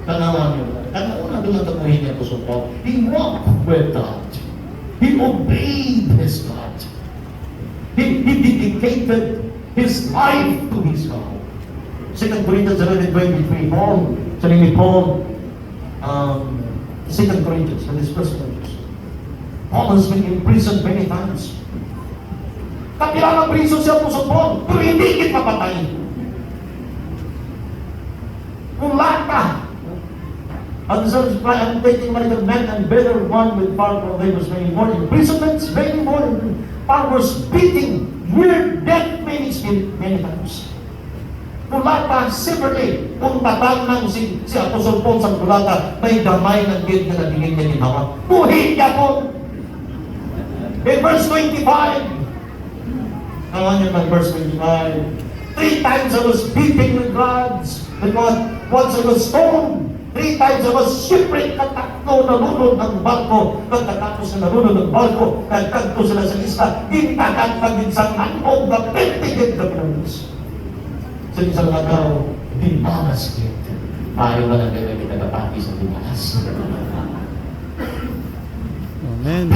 Speaker 1: Tanawan niyo. At nauna doon ang tapuhin niya po sa Paul. He walked with God. He obeyed his God. He dedicated his life to his God. 2 Corinthians 11:23. Paul, sabi ni Paul, 2 Corinthians, in his first verse. Paul has been in prison many times. Kapilang prison siya po sa Paul, pero hindi kita mapatay. Kung lata, and the Son reply, I'm taking like a man and better one with far from labors, many more imprisonments, many more powers, beating, near death many times. Kulata, separately, kung tatanang si Apostol Paul sa kulata, may damay ng gid na nabigay niya ginawa. Buhi niya po! In verse 25, naman yun ng verse 25, 3 times I was beaten with rods, once I was stoned, 3 times I was shipwrecked, at tatlo nalunod ng barko, pagkatapos na nalunod ng barko, nagkanto sila sa isla, gintagat pag-insang anong the pentigid the prince. Sa isang agaw, dimanas kita. Ayaw na lang gano'n kita kapati sa dimanas.
Speaker 2: Amen.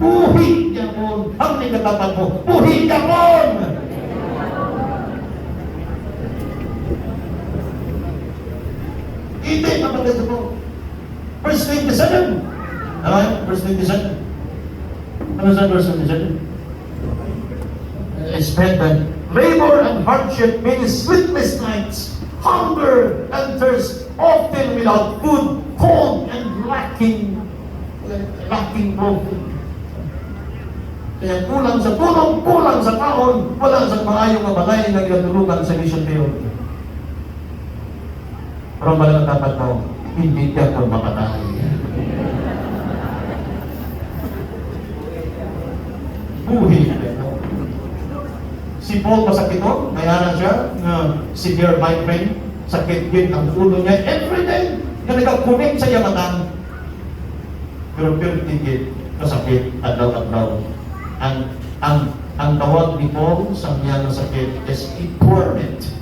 Speaker 1: Buhi niya po! Ang nagkatapat mo, buhi niya po! Hindi, kapatid po. Verse 27. Ano? Verse 27. Ano sa verse 27? Spend labor and hardship, many sleepless nights, hunger and thirst, often without food, cold and lacking both. Kaya kulang sa tulong, kulang sa kaon, wala sa maayong mabalay na ginatulugan sa mission field. Pero malang dapat mo, hindi ka po mapatay. Buhi na ito. Si Paul masakit o, mayroon siya na severe migraine, sakit din ang ulo niya every day na nagkakunik sa yamatan. Pero tigit, kasakit, adlaw-adlaw. Ang tawag ni Paul sa niya na sakit is a torment.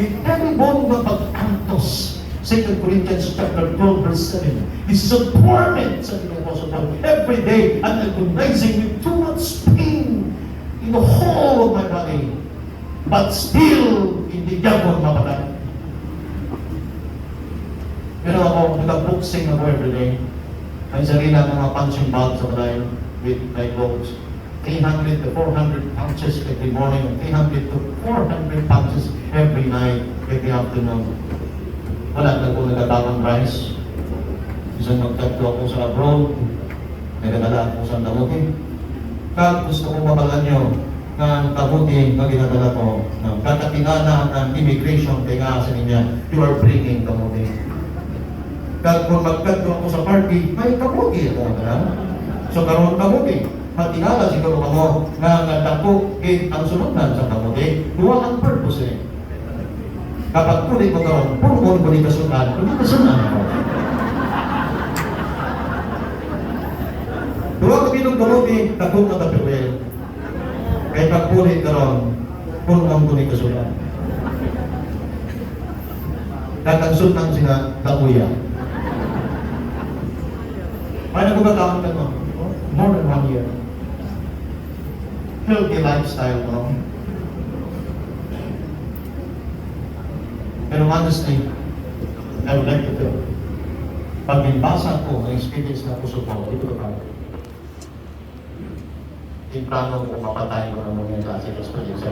Speaker 1: In every bone na pag-antos, 2 Corinthians chapter 12, verse 7, this is a torment, sabi ng Apostle Paul. Every day, I'm agonizing with too much pain in the whole of my body. But still, hindi niya ko mapatay. Pero ako, nag-boxing ako every day. May sarili ng mga punching bag sa balay with my clothes. 300 to 400 punches every morning, 300 to 400 punches every night, every afternoon. Wala na po nagtatawang rice. Isang magtatlo ako sa abroad, nagadala ako sa damuti. Kag gusto ko mabalan nyo ng kabuti na ginadala ko, katatingana ng immigration, kaya nga sa niya, you are bringing kabuti.
Speaker 3: Kag kung magkadto ako sa party, may kabuti ako na. So karon kabuti, matingala siguro kamo nga dako ang sunodnan sa kabuti. Duha ang purpose eh. Kapag tuloy mo karon, puro mo ni kasundan, kundi kasundan ako. Duha ka binong kabuti, dako na tapil. Kaya pag tuloy karon, puro mo ni kasundan. Kag ang sundan sila kabuya. Paano ko ba tawag ka no? More than 1 year. Healthy lifestyle, no? Pero honestly, I would like to tell. Pag binbasa ko ang experience na puso ko, ito ka. Timplano ko mapatay ko ng mga klase ng experience.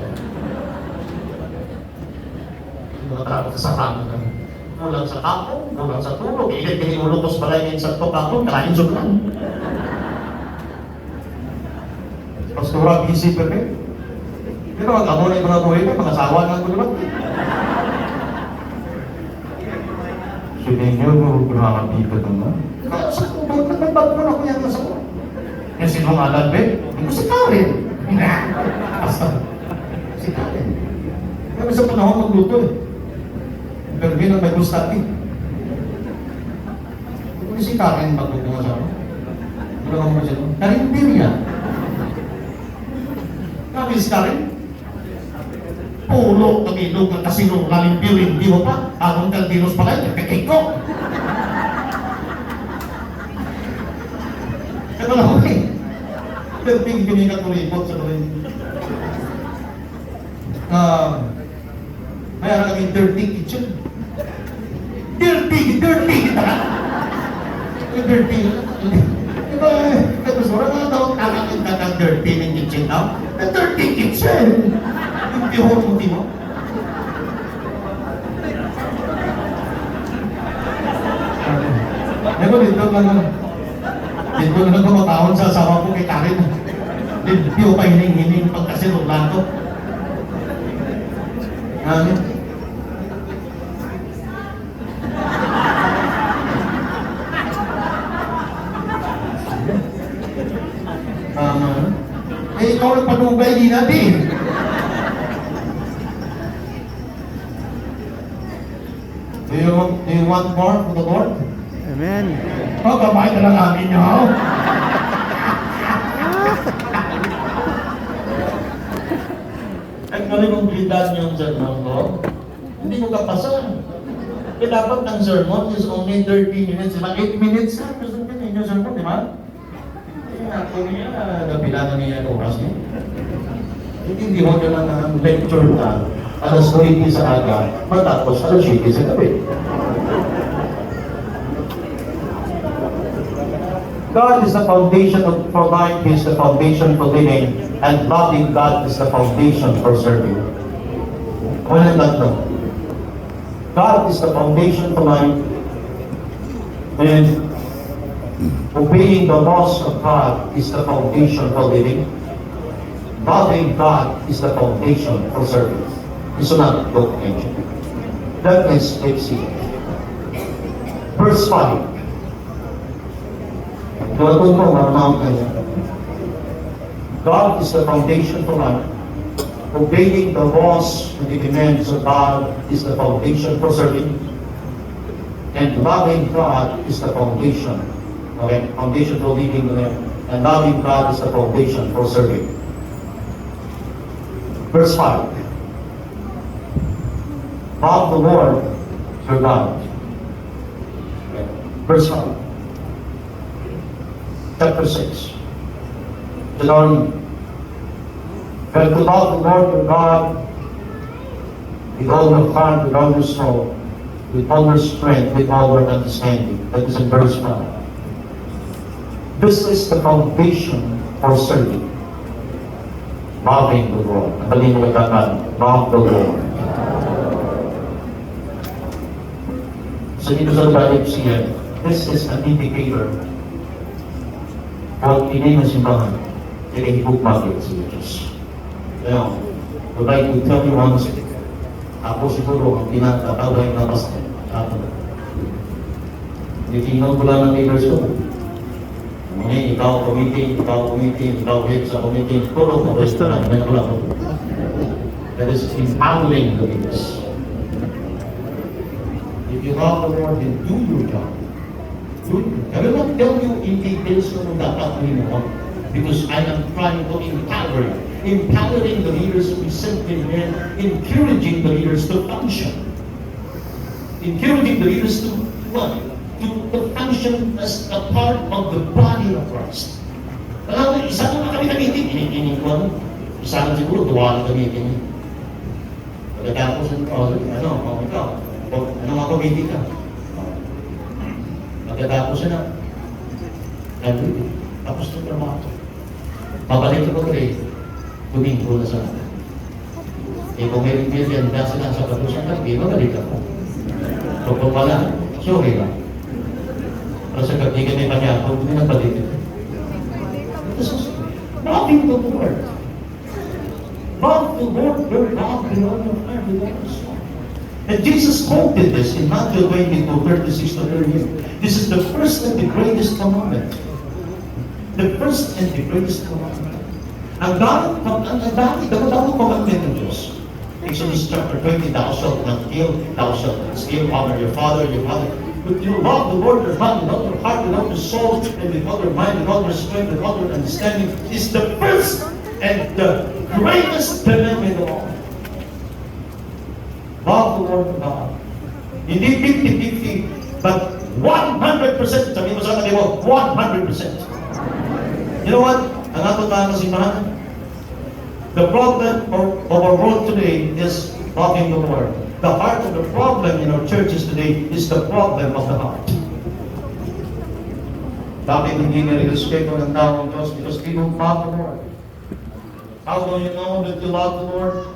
Speaker 3: Mga tao sa kama na. Mulang sa kapo, mulang sa tulog. Ikit ulo balay ng sa kapo, kain sukan. Pastora, busy pa rin. Pero ang amo na yung mga buhay ko, mga asawa na ako naman. Sige nyo, grabe ka naman. Sa kubot, nagbago na ako yan sa ko. Yung sinungalan, be, hindi ko si Karen. Basta, si Karen. Kaya sa panahon magluto eh. Pero minang may gustati. Hindi ko si Karen magluto sa ako. Wala ka mo siya. Karen Piria. Kami si Karen. Pulo kami nung kasino lalim piling di mo pa. Akong kaldinos pala yun. Kekik ko. Kaya wala ko eh. Pero pinigat ko report sa tuloy. Mayroon kami dirty kitchen. Dirty! Dirty! Diba, tapos wala nga daw kakakita dirty ng kitchen now. The dirty kitchen! Yung tihon mo, di mo? Diba, dito na kumatahon sa asawa ko kay Karen. Dito pa hining-hining pagkasinulan ko. Ano? Eh, ikaw ang panubay din natin. Do you want more from the Lord?
Speaker 2: Amen.
Speaker 3: Oh, kamay na lang amin nyo. Ang kalimutan yung sermon ko, hindi ko kapasa. Kaya dapat ang sermon is only 30 minutes. 8 minutes na. Gusto ko yung sermon, di ba? Ako niya, nabilangan niya ang oras niya. Hindi mo ka lang ang lecture na alas 9 sa aga, matapos alas 7 sa gabi. God is the foundation for life, He is the foundation for living, and loving God is the foundation for serving. Wala lang ito. God is the foundation for life, and obeying the laws of God is the foundation for living. Loving God is the foundation for service. It's not both mentioned. That is, let's see. Verse 5. God is the foundation for life. Obeying the laws and the commands of God is the foundation for serving. And loving God is the foundation. Okay, foundation for living and loving God is the foundation for serving. Verse 5. Love the Lord your God. Okay. Verse 5. Chapter 6. Deuteronomy. And to love the Lord your God with all your heart, with all your soul, with all your strength, with all your understanding. That is in verse 5. This is the foundation for serving. Loving the Lord. Ang kalimutan, love the Lord. So dito sa Bible siya, this is an indicator of pinay na simbahan na i-bookmark sa Diyos. Kaya, would like to tell you once, ako siguro ang pinakatawag na pastor. titingan ko lang ng leaders ko. Ngayon, ikaw committee, ikaw head sa committee, puro ko.
Speaker 2: Pastor.
Speaker 3: That is empowering the leaders. If you love the Lord, then do your job. I will not tell you in details kung dapat mo, because I am trying to empower you. Empowering the leaders to be simply men, encouraging the leaders to function. Encouraging the leaders to what? To function as a part of the body of Christ. Alam mo, isa lang kami gamitin. Ini ko, isa lang siguro, duwa lang gamitin. Pagkatapos, ikaw, ano nga committee ka? Pagkatapos na, tapos na trabaho. Babalik ko rin, Domingo na sa akin. Eh kung may rin dahil sila sa patusan ka, di ba balik ako? So kung pala, sorry lang. Pero sa kagigan may panyako, hindi na balik ito. Loving the Lord. Love the Lord, your God, and all your heart, with all your soul. And Jesus quoted this in Matthew 22, 36 to 38. This is the first and the greatest commandment. The first and the greatest commandment. Ang dami commandment ng Diyos. Exodus chapter 20, thou shalt not kill, thou shalt not steal, honor your father, your mother. But you love the Lord your God with all your heart, with all your soul, and with all your mind, with all your strength, with all your understanding, is the first and the greatest commandment of all. Love the Lord your God. Hindi 50-50, but 100%. Sabi mo sa akin mo, 100%. You know what? Ang ato tayo simbahan, the problem of our world today is loving the Lord. The heart of the problem in our churches today is the problem of the heart. Bakit hindi nire-respeto ng tao ng Diyos? Because they don't love the Lord. How do you know that you love the Lord?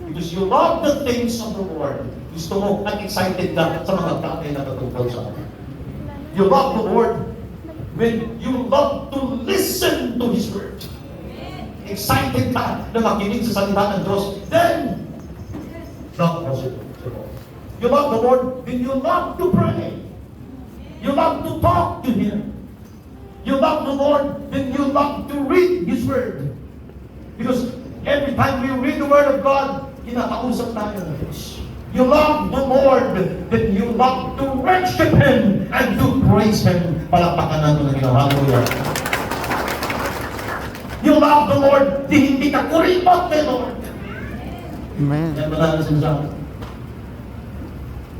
Speaker 3: Because you love the things of the Lord. Gusto mo at excited ka sa mga bagay na natutungkol sa atin. You love the Lord when you love to listen to His Word. Excited ka na makinig sa salita ng Diyos. Then, love the Lord. You love the Lord when you love to pray. You love to talk to Him. You love the Lord when you love to read His Word. Because every time we read the Word of God, kinakausap tayo ng Diyos. You love the Lord, then you love to worship Him and to praise Him. Palakpakan natin ng ginawa. Hallelujah. You love the Lord, di hindi ka kuripot kay Lord.
Speaker 2: Amen.
Speaker 3: Yan ba natin sinasabi?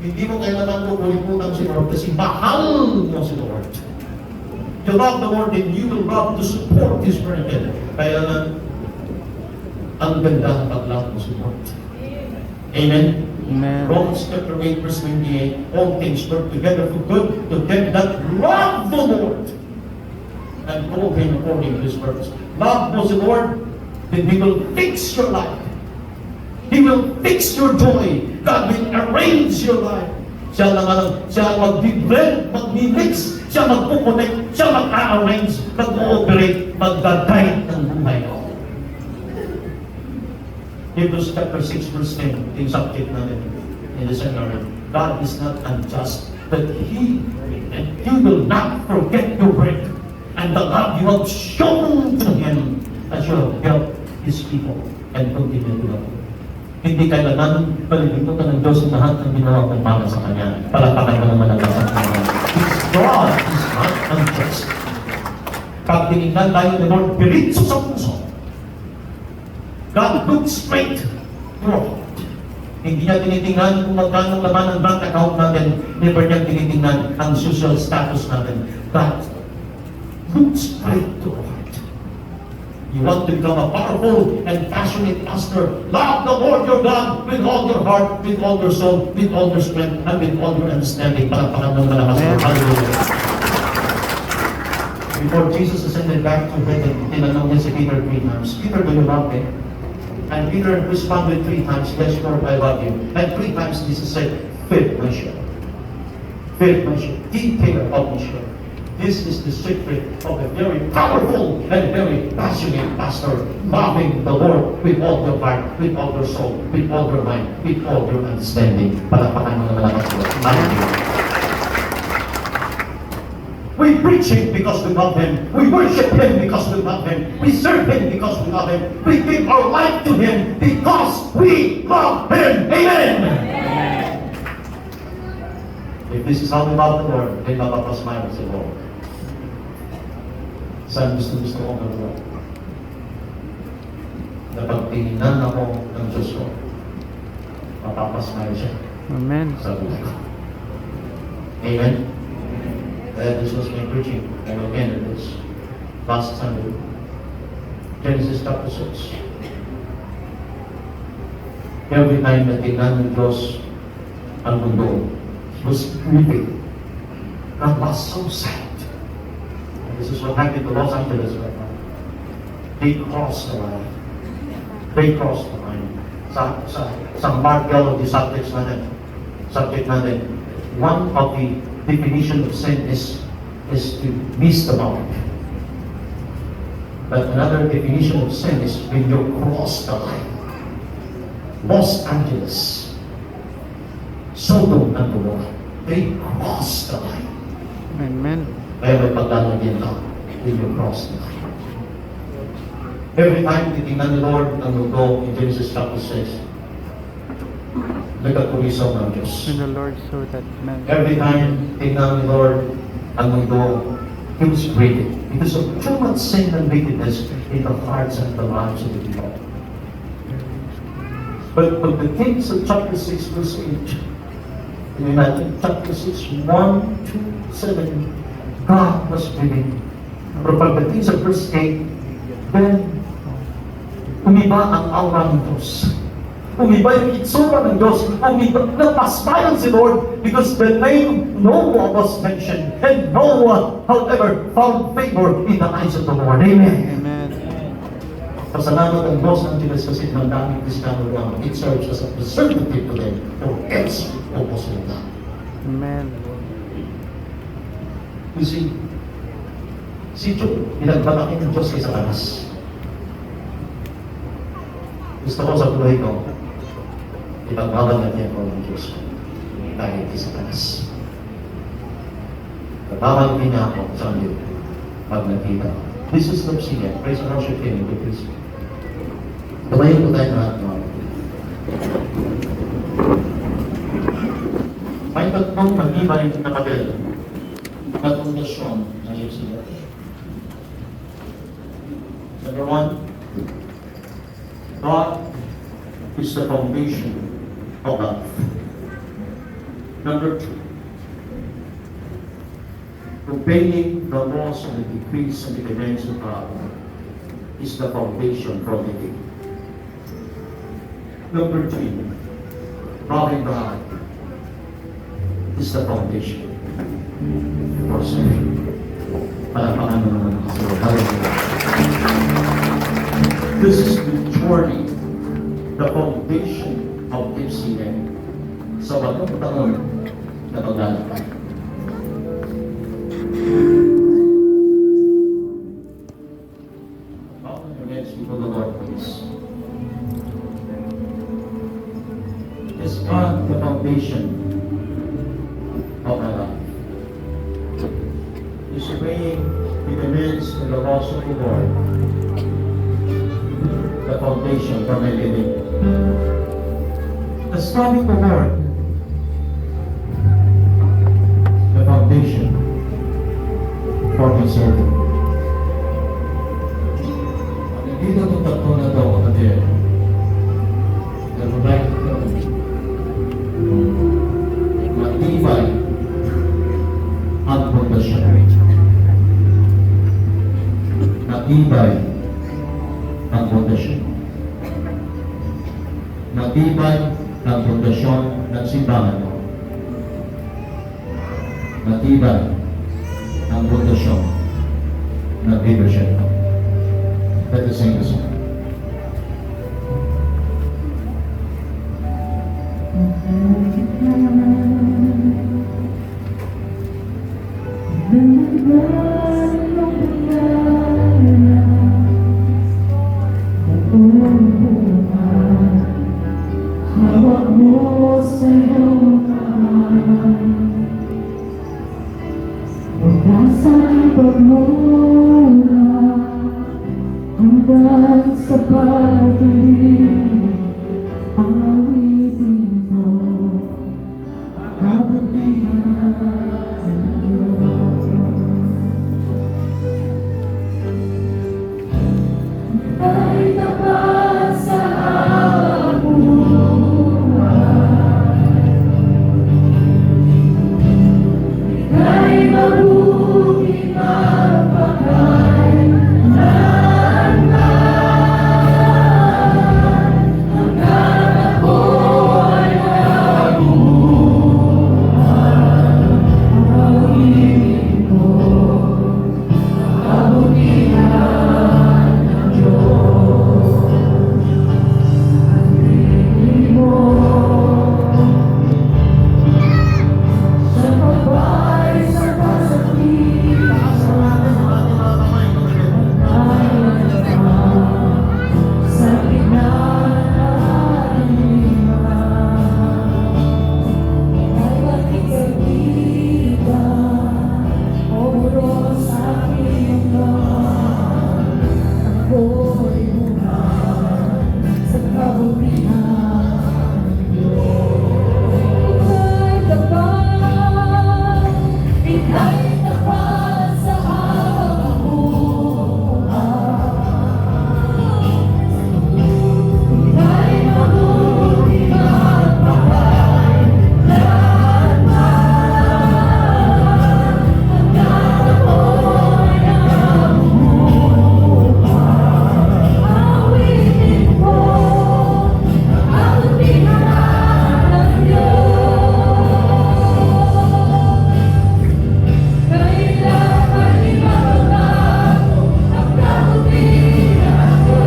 Speaker 3: Hindi mo kailangan kuripot si Lord kasi mahal mo si Lord. You love the Lord, then you will love to support His Word. Kaya na, ang ganda ng pag-love mo si Lord. Amen?
Speaker 2: Amen.
Speaker 3: Romans chapter 8, verse 28, all things work together for good to them that love the Lord and call Him according to His purpose. Love mo si Lord, then He will fix your life. He will fix your joy. God will arrange your life. Siya mag-blend, mag-mix, siya mag-connect, siya mag-arrange, mag-ooperate, mag-guide ng buhay mo. Hebrews chapter 6 verse 10, yung subject natin in the seminary. God is not unjust, but He will not forget your work and the love you have shown to Him as you have helped His people and continue to love Him. Hindi kailangan palilimutan ng Diyos ang lahat ng ginawa kong para sa Kanya. Palakpakan mo naman ang lahat ng Kanya. God is not unjust. Pag tinignan tayo ng Lord, diretso sa puso. God looks straight to our heart. Hindi niya tinitingnan kung magkano laman ang bank account natin. Never niya tinitingnan ang social status natin. God looks straight to our heart. You want to become a powerful and passionate pastor. Love the Lord your God with all your heart, with all your soul, with all your strength, and with all your understanding. Palakpakan ng malakas. Hallelujah. Before Jesus ascended back to heaven, tinanong niya si Peter 3 times, Peter, do you love me? And Peter responded 3 times, yes, Lord, I love you. And 3 times Jesus said, feed my sheep. Feed my sheep. Take care of my sheep. This is the secret of a very powerful and very passionate pastor, loving the Lord with all your heart, with all your soul, with all your mind, with all your understanding. Palakpakan mo na malakas ko. Hallelujah. We preach Him because we love Him. We worship Him because we love Him. We serve Him because we love Him. We give our life to Him because we love Him. Amen! If this is how we love the Lord, then mapapasmile si Lord. Saan gusto kong magawa? Na pagtingnan ako ng Diyos ko, mapapasmile siya
Speaker 2: Amen.
Speaker 3: sa buhay ko. Amen? This was my preaching, and again it was last Sunday. Genesis chapter 6. Every time na tingnan ng Diyos ang mundo, He was grieving. God was so sad. And this is what happened to Los Angeles right now. They crossed the line. They crossed the line. Sa markel of the subject natin, one of the definition of sin is to miss the mark. But another definition of sin is when you cross the line. Los Angeles, Sodom and Gomorrah, they crossed the line.
Speaker 2: Amen.
Speaker 3: Kaya may paglalagyan ka when you cross the line. Every time titingnan ni Lord ang mundo in Genesis chapter 6, nagkakurisaw ng Diyos.
Speaker 2: And the Lord saw that man.
Speaker 3: Every time tingnan ni Lord ang mundo, He was grieving because of too much sin and wickedness in the hearts and the lives of the people. But the things of chapter 6 verse 8, imagine chapter 6, 1, 2, 7, God was grieving. Pero pagdating sa verse 8, then umiba ang aura ng Diyos. Umiba yung itsura ng Diyos. Umiba, napasmayan si Lord because the name Noah was mentioned. And Noah, however, found favor in the eyes of the Lord. Amen.
Speaker 2: Amen.
Speaker 3: Pasalamat ang Los Angeles kasi ng daming Kristiyano lang. It serves as a preservative to them or else focus on that.
Speaker 2: Amen.
Speaker 3: You see, si Job, pinagbataki ng Diyos kay Satanas. Gusto ko sa buhay ko, ipagbabagat niya ko ng Diyos dahil kay Satanas. Nababag din niya ako sa Diyos pag nakita. This is love siya. Praise and worship Him. Please. Tumayo po tayo lahat mga. May tatlong mag-ibay na papel. Pagkondasyon na yun sila. Number 1, God is the foundation of life. Number 2, obeying the laws and the decrees and the commands of God is the foundation for living. Number 3, loving God is the foundation for serving. Palakpakan mo naman kasi. Hallelujah. This is the journey, the foundation of MCM sa bagong taon na paglalakad. Bow your heads before the Lord, please. Is God the foundation of my life? Is obeying the commands and the laws of the Lord the foundation for my living? Does loving the Lord the foundation for my serving? Dito itong tatlo na ito, kapatid. Nag-back ito. Matibay ang pundasyon. Matibay ang pundasyon. Matibay ang pundasyon ng simbahan mo. Matibay ang pundasyon ng leadership mo. Let us sing the song.
Speaker 4: Hawak mo sa iyong kamay, mula sa pagmula hanggang sa pagdilim, awitin mo, kabutihan ng Diyos. Ay tapat sa ay mabuti magpakailanman, hanggang ako'y nabuhay. Awitin ko, kabutihan ng Diyos. Awitin mo, sa pagpay sa kasakit, sa gitna ng dilim, ay aking kaibigan, o buros sa aking laman, ako'y buhay sa kabutihan ng Diyos. Ika'y tapat, ika'y tapat sa habang buhay. Ika'y mabuti magpakailanman, hanggang ako'y nabuhay. Awitin ko ang kabutihan ng Diyos. Kailangan ibabago ang kabutihan ko.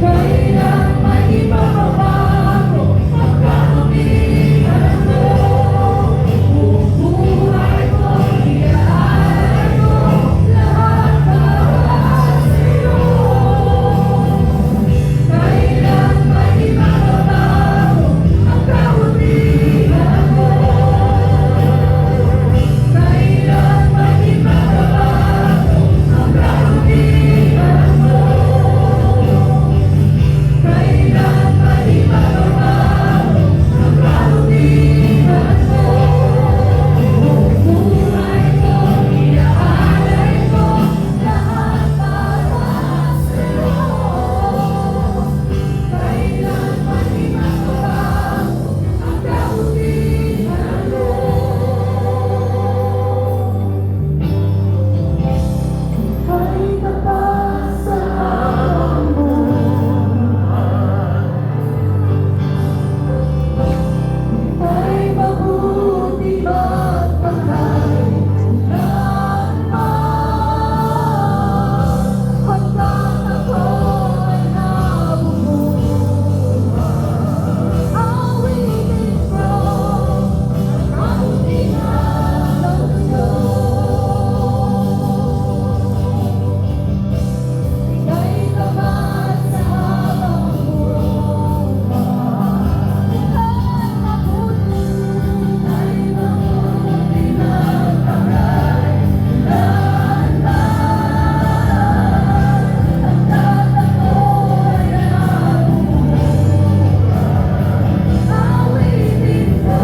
Speaker 4: Kailangan ibabago ang kabutihan ko. Buhay ko, iaalay ko lahat para sa'yo. Kailangan ibabago ang kabutihan ko. Kailanman ibabago ang kabutihan mo. Kailanman ibabago ang kabutihan mo. Buhay ko, iaalay ko lahat para sa'yo. Kailanman ibabago ang kabutihan mo. Ay tapat sa habang buhay, ay mabuti magpakailanman, hanggang ako'y nabubuhay. Awitin ko ang kabutihan ng Diyos. Ika'y tapat sa habang buhay, ay mabuti magpakailanman, hanggang ako'y nabubuhay. Awitin ko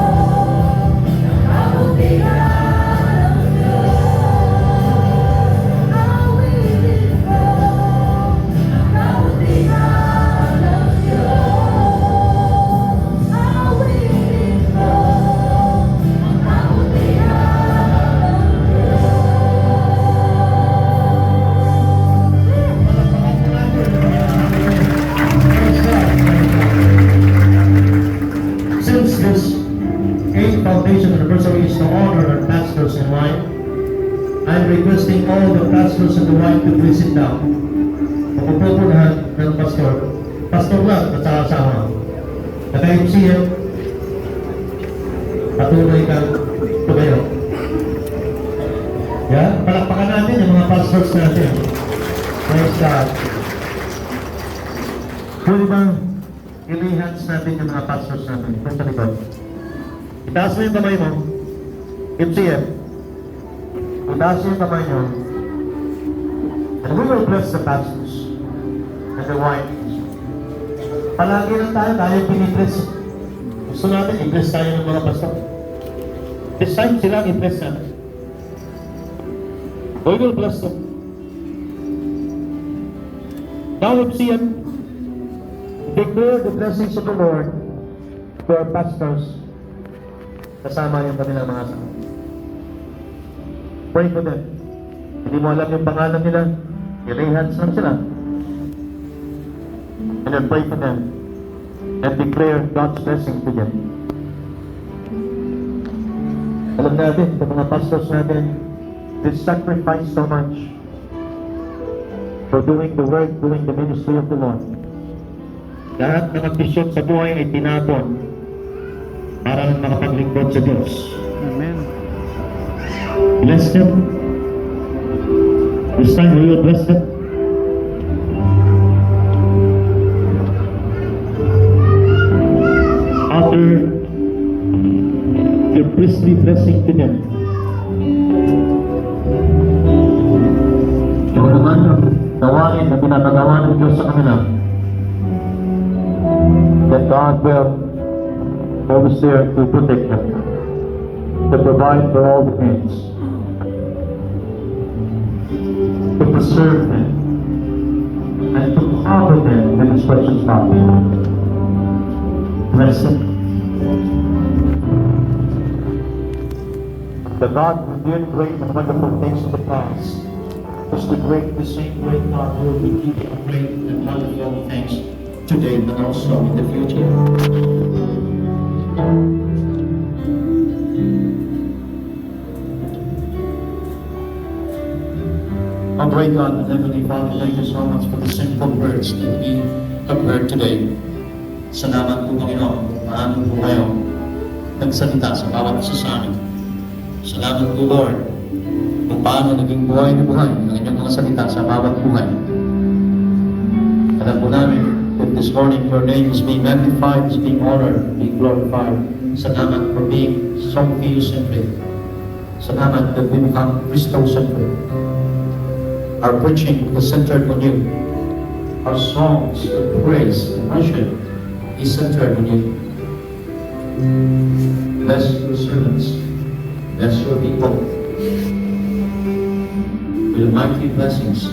Speaker 4: ang kabutihan ng Diyos. Awitin ko ang kabutihan ng Diyos. Awitin ko ang kabutihan
Speaker 3: Since this 8th foundation anniversary is to honor our pastors and wife, I'm requesting all the pastors and the wife to please sit down. Papupunahan ng pastor. Pastor lang at saka asawa. Naka-MCM, patuloy kang tumayo. Yan, palakpakan natin yung mga pastors natin. Praise God. Pwede bang i-hands natin yung mga pastors natin kung sa likod? Itaas mo yung kamay mo. MCM. itaas yung kamay nyo. And we will bless the pastors and the wife. Palagi lang tayo pinibless. Gusto natin, i-bless tayo ng mga pastor. This time sila i-bless natin. We will bless them. Now let's see and declare the blessings of the Lord to our pastors. Kasama yung kanilang mga asawa. Pray for them. Hindi mo alam yung pangalan nila. I-lay hands lang sila. And then pray for them. And declare God's blessing to them. Alam natin, sa mga pastors natin, they sacrifice so much for doing the work, doing the ministry of the Lord. Lahat ng ambisyon sa buhay ay tinapon para lang makapaglingkod sa Diyos.
Speaker 2: Amen.
Speaker 3: Bless them. This time we will bless them. After the priestly blessing to them. Yung naman yung gawain na pinapagawa ng Diyos sa kanila, that God will always there to protect them, to provide for all the needs, to preserve them, and to cover them with His precious blood. Bless them. The God who did great and wonderful things in the past is the same great God who will be doing great and wonderful things today, but also in the future. Our great God and Heavenly Father, thank you so much for the simple words that we have heard today. Salamat po, Panginoon, paano po kayo nagsalita sa bawat isa sa amin. Salamat po, Lord, kung paano naging buhay na buhay ang inyong mga salita sa bawat buhay. Alam po namin that this morning your name is being magnified, is being honored, being glorified. Salamat for being so theocentric. Salamat that we become Christocentric. Our preaching is centered on you. Our songs of praise and worship is centered on you. Bless your servants. Bless your people. With mighty blessings.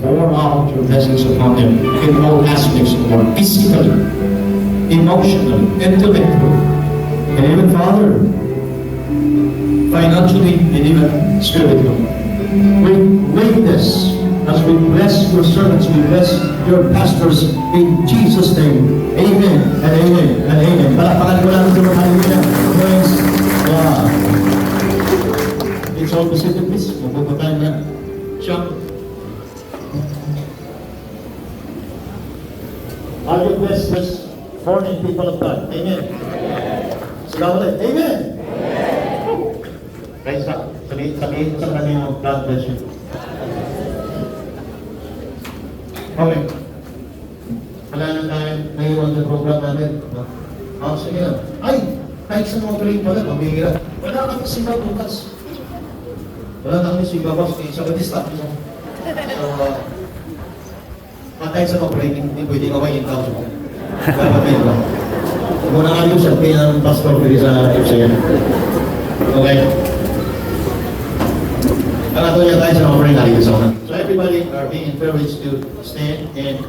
Speaker 3: Pour out your blessings upon them in all aspects of life, physically, emotionally, intellectually, and even, Father, financially, and even spiritually. We wait this as we bless your servants, we bless your pastors in Jesus' name. Amen and amen and amen. Palakpakan ko lang ito. Hallelujah. Praise God. It's all positive, please. Mabubutan na. Jump. Are you blessed this morning, people of God? Amen. Sigaw ulit. Amen. Praise God. Sabihin sa kanina, God bless you. Okay. Wala na tayo naiwan ng program namin. Sige na. Ay! Kahit sa mga break pala, pamihira. Wala kami sigaw bukas. Wala na kami sigaw bukas. Sa stop mo. So, kahit sa mga break, hindi pwede kawain tao sa mga. Kapatid ba? Muna nga yung sabi ng pastor pwede sa FCN. Okay. Tayo sa mga break natin sa una. So everybody are being encouraged to stand and